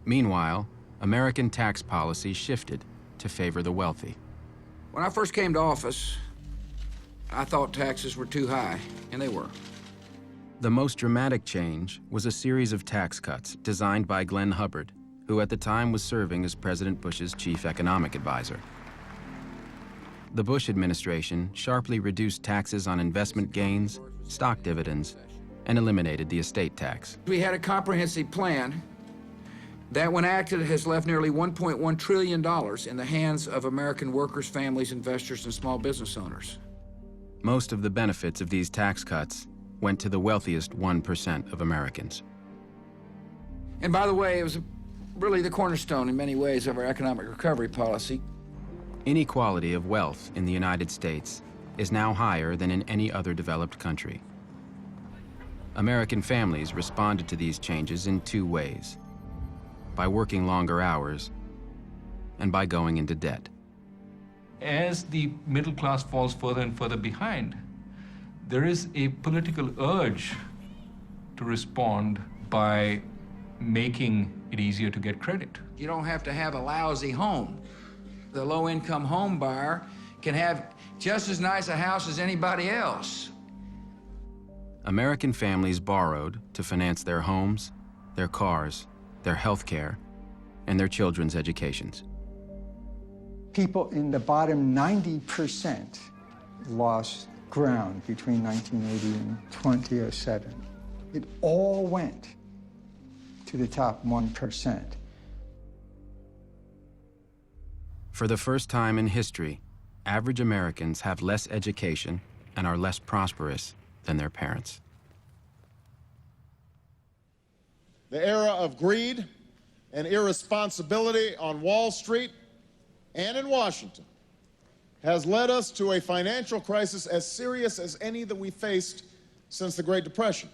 Meanwhile, American tax policy shifted to favor the wealthy. When I first came to office, I thought taxes were too high, and they were. The most dramatic change was a series of tax cuts designed by Glenn Hubbard, who at the time was serving as President Bush's chief economic advisor. The Bush administration sharply reduced taxes on investment gains, stock dividends, and eliminated the estate tax. We had a comprehensive plan that, when acted, has left nearly $1.1 trillion in the hands of American workers, families, investors, and small business owners. Most of the benefits of these tax cuts went to the wealthiest 1% of Americans. And by the way, it was really the cornerstone in many ways of our economic recovery policy. Inequality of wealth in the United States is now higher than in any other developed country. American families responded to these changes in two ways: by working longer hours and by going into debt. As the middle class falls further and further behind, there is a political urge to respond by making it easier to get credit. You don't have to have a lousy home. The low-income home buyer can have just as nice a house as anybody else. American families borrowed to finance their homes, their cars, their health care, and their children's educations. People in the bottom 90% lost ground between 1980 and 2007. It all went to the top 1%. For the first time in history, average Americans have less education and are less prosperous than their parents. The era of greed and irresponsibility on Wall Street and in Washington has led us to a financial crisis as serious as any that we faced since the Great Depression.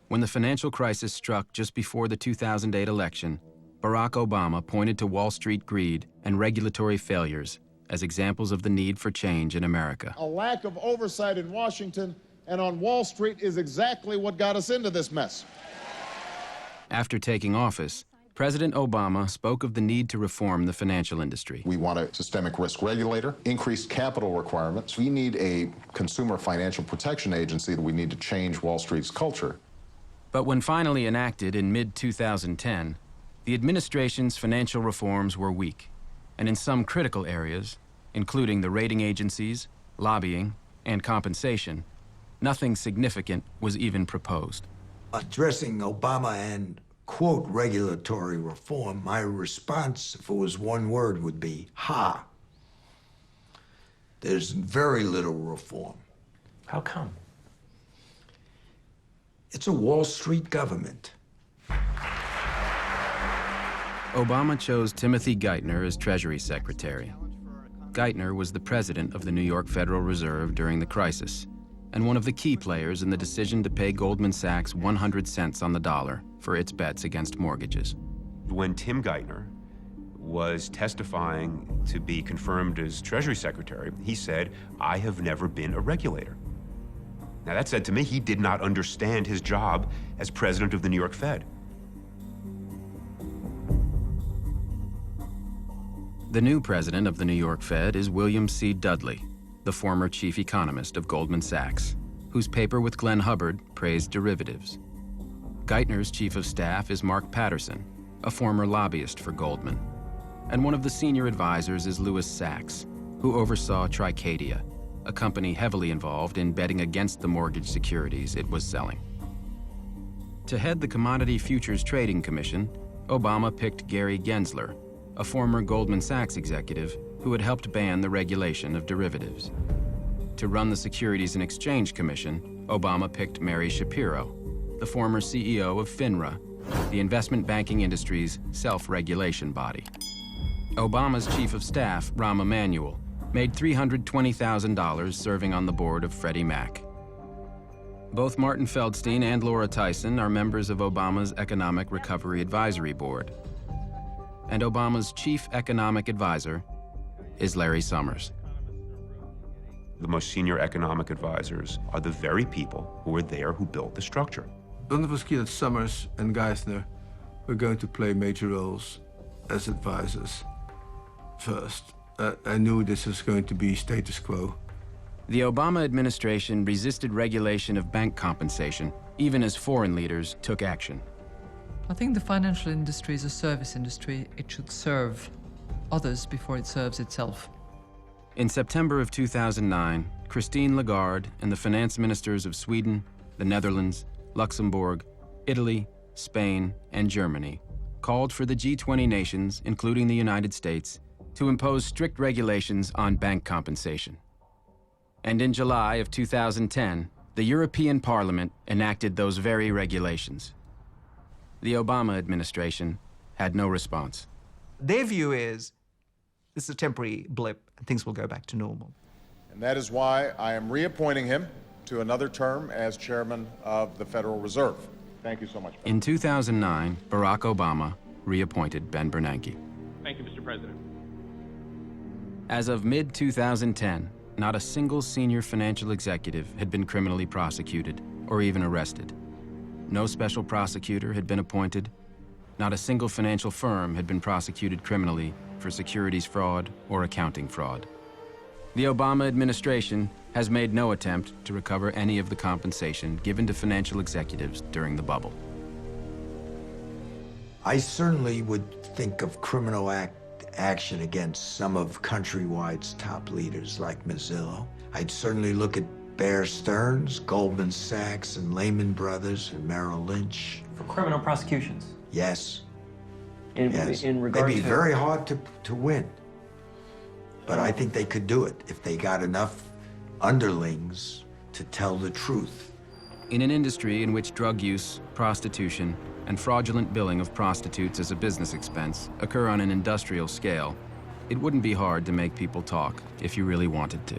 When the financial crisis struck just before the 2008 election, Barack Obama pointed to Wall Street greed and regulatory failures as examples of the need for change in America. A lack of oversight in Washington and on Wall Street is exactly what got us into this mess. After taking office, President Obama spoke of the need to reform the financial industry. We want a systemic risk regulator, increased capital requirements. We need a consumer financial protection agency. We need to change Wall Street's culture. But when finally enacted in mid-2010, the administration's financial reforms were weak, and in some critical areas, including the rating agencies, lobbying, and compensation, nothing significant was even proposed. Addressing Obama and, quote, regulatory reform, my response, if it was one word, would be, ha. There's very little reform. How come? It's a Wall Street government. Obama chose Timothy Geithner as Treasury Secretary. Geithner was the president of the New York Federal Reserve during the crisis, and one of the key players in the decision to pay Goldman Sachs 100 cents on the dollar for its bets against mortgages. When Tim Geithner was testifying to be confirmed as Treasury Secretary, he said, "I have never been a regulator." Now that said to me, he did not understand his job as president of the New York Fed. The new president of the New York Fed is William C. Dudley, the former chief economist of Goldman Sachs, whose paper with Glenn Hubbard praised derivatives. Geithner's chief of staff is Mark Patterson, a former lobbyist for Goldman. And one of the senior advisors is Louis Sachs, who oversaw Tricadia, a company heavily involved in betting against the mortgage securities it was selling. To head the Commodity Futures Trading Commission, Obama picked Gary Gensler, a former Goldman Sachs executive who had helped ban the regulation of derivatives. To run the Securities and Exchange Commission, Obama picked Mary Shapiro, the former CEO of FINRA, the investment banking industry's self-regulation body. Obama's chief of staff, Rahm Emanuel, made $320,000 serving on the board of Freddie Mac. Both Martin Feldstein and Laura Tyson are members of Obama's Economic Recovery Advisory Board. And Obama's chief economic advisor is Larry Summers. The most senior economic advisors are the very people who were there who built the structure. None of us knew that Summers and Geithner were going to play major roles as advisors first. I knew this was going to be status quo. The Obama administration resisted regulation of bank compensation, even as foreign leaders took action. I think the financial industry is a service industry. It should serve others before it serves itself. In September of 2009, Christine Lagarde and the finance ministers of Sweden, the Netherlands, Luxembourg, Italy, Spain, and Germany called for the G20 nations, including the United States, to impose strict regulations on bank compensation. And in July of 2010, the European Parliament enacted those very regulations. The Obama administration had no response. Their view is this is a temporary blip and things will go back to normal. And that is why I am reappointing him to another term as chairman of the Federal Reserve. Thank you so much. In 2009, Barack Obama reappointed Ben Bernanke. Thank you, Mr. President. As of mid-2010, not a single senior financial executive had been criminally prosecuted or even arrested. No special prosecutor had been appointed. Not a single financial firm had been prosecuted criminally for securities fraud or accounting fraud. The Obama administration has made no attempt to recover any of the compensation given to financial executives during the bubble. I certainly would think of criminal action against some of Countrywide's top leaders like Mazzillo. I'd certainly look at Bear Stearns, Goldman Sachs, and Lehman Brothers, and Merrill Lynch. For criminal prosecutions? Yes. Yes. In regard They'd be to... very hard to win. But I think they could do it if they got enough underlings to tell the truth. In an industry in which drug use, prostitution, and fraudulent billing of prostitutes as a business expense occur on an industrial scale, it wouldn't be hard to make people talk if you really wanted to.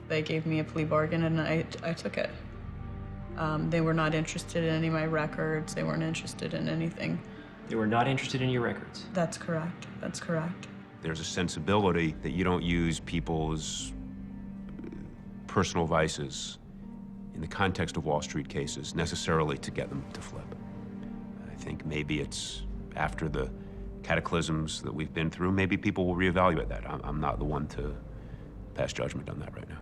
They gave me a plea bargain and I took it. They were not interested in any of my records. They weren't interested in anything. They were not interested in your records? That's correct. That's correct. There's a sensibility that you don't use people's personal vices in the context of Wall Street cases necessarily to get them to flip. I think maybe it's after the cataclysms that we've been through, maybe people will reevaluate that. I'm not the one to pass judgment on that right now.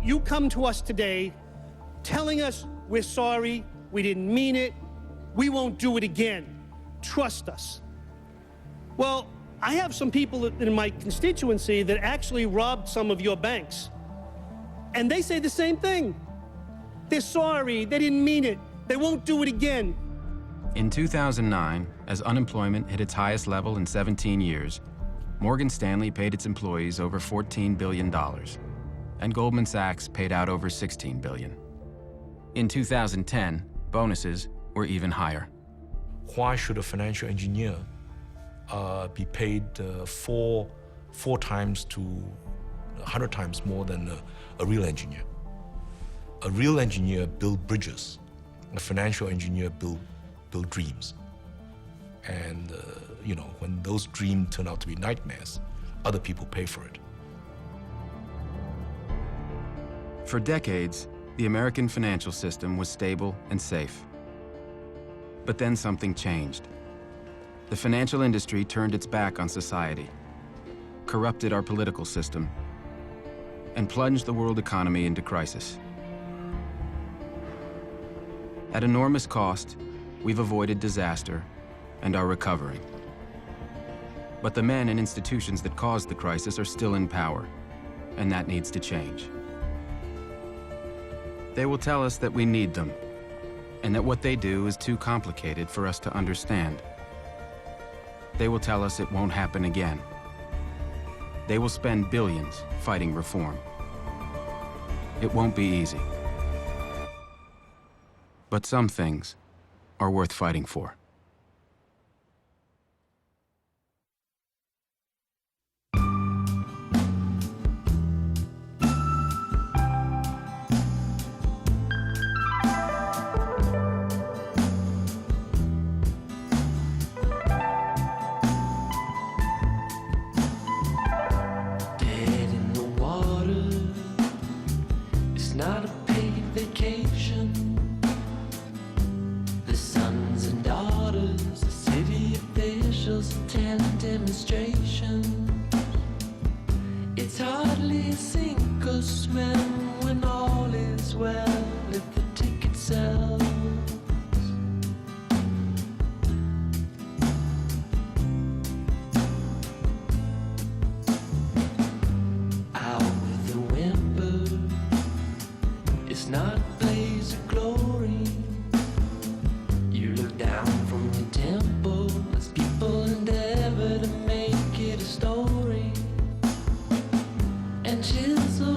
You come to us today telling us we're sorry, we didn't mean it, we won't do it again. Trust us. Well, I have some people in my constituency that actually robbed some of your banks. And they say the same thing. They're sorry, they didn't mean it, they won't do it again. In 2009, as unemployment hit its highest level in 17 years, Morgan Stanley paid its employees over $14 billion, and Goldman Sachs paid out over $16 billion. In 2010, bonuses were even higher. Why should a financial engineer be paid four times to 100 times more than a real engineer? A real engineer builds bridges. A financial engineer build dreams. And you know, when those dreams turn out to be nightmares, other people pay for it. For decades, the American financial system was stable and safe. But then something changed. The financial industry turned its back on society, corrupted our political system, and plunged the world economy into crisis. At enormous cost, we've avoided disaster and are recovering. But the men and institutions that caused the crisis are still in power, and that needs to change. They will tell us that we need them, and that what they do is too complicated for us to understand. They will tell us it won't happen again. They will spend billions fighting reform. It won't be easy. But some things are worth fighting for. Dead in the water, it's not a paid vacation. The sons and daughters, the city officials attend demonstration. It's hardly sink or swim when all is well if the ticket sells. Out with a whimper, it's not a blaze of glory. You look down from the temple as people endeavor to make it a story and chisel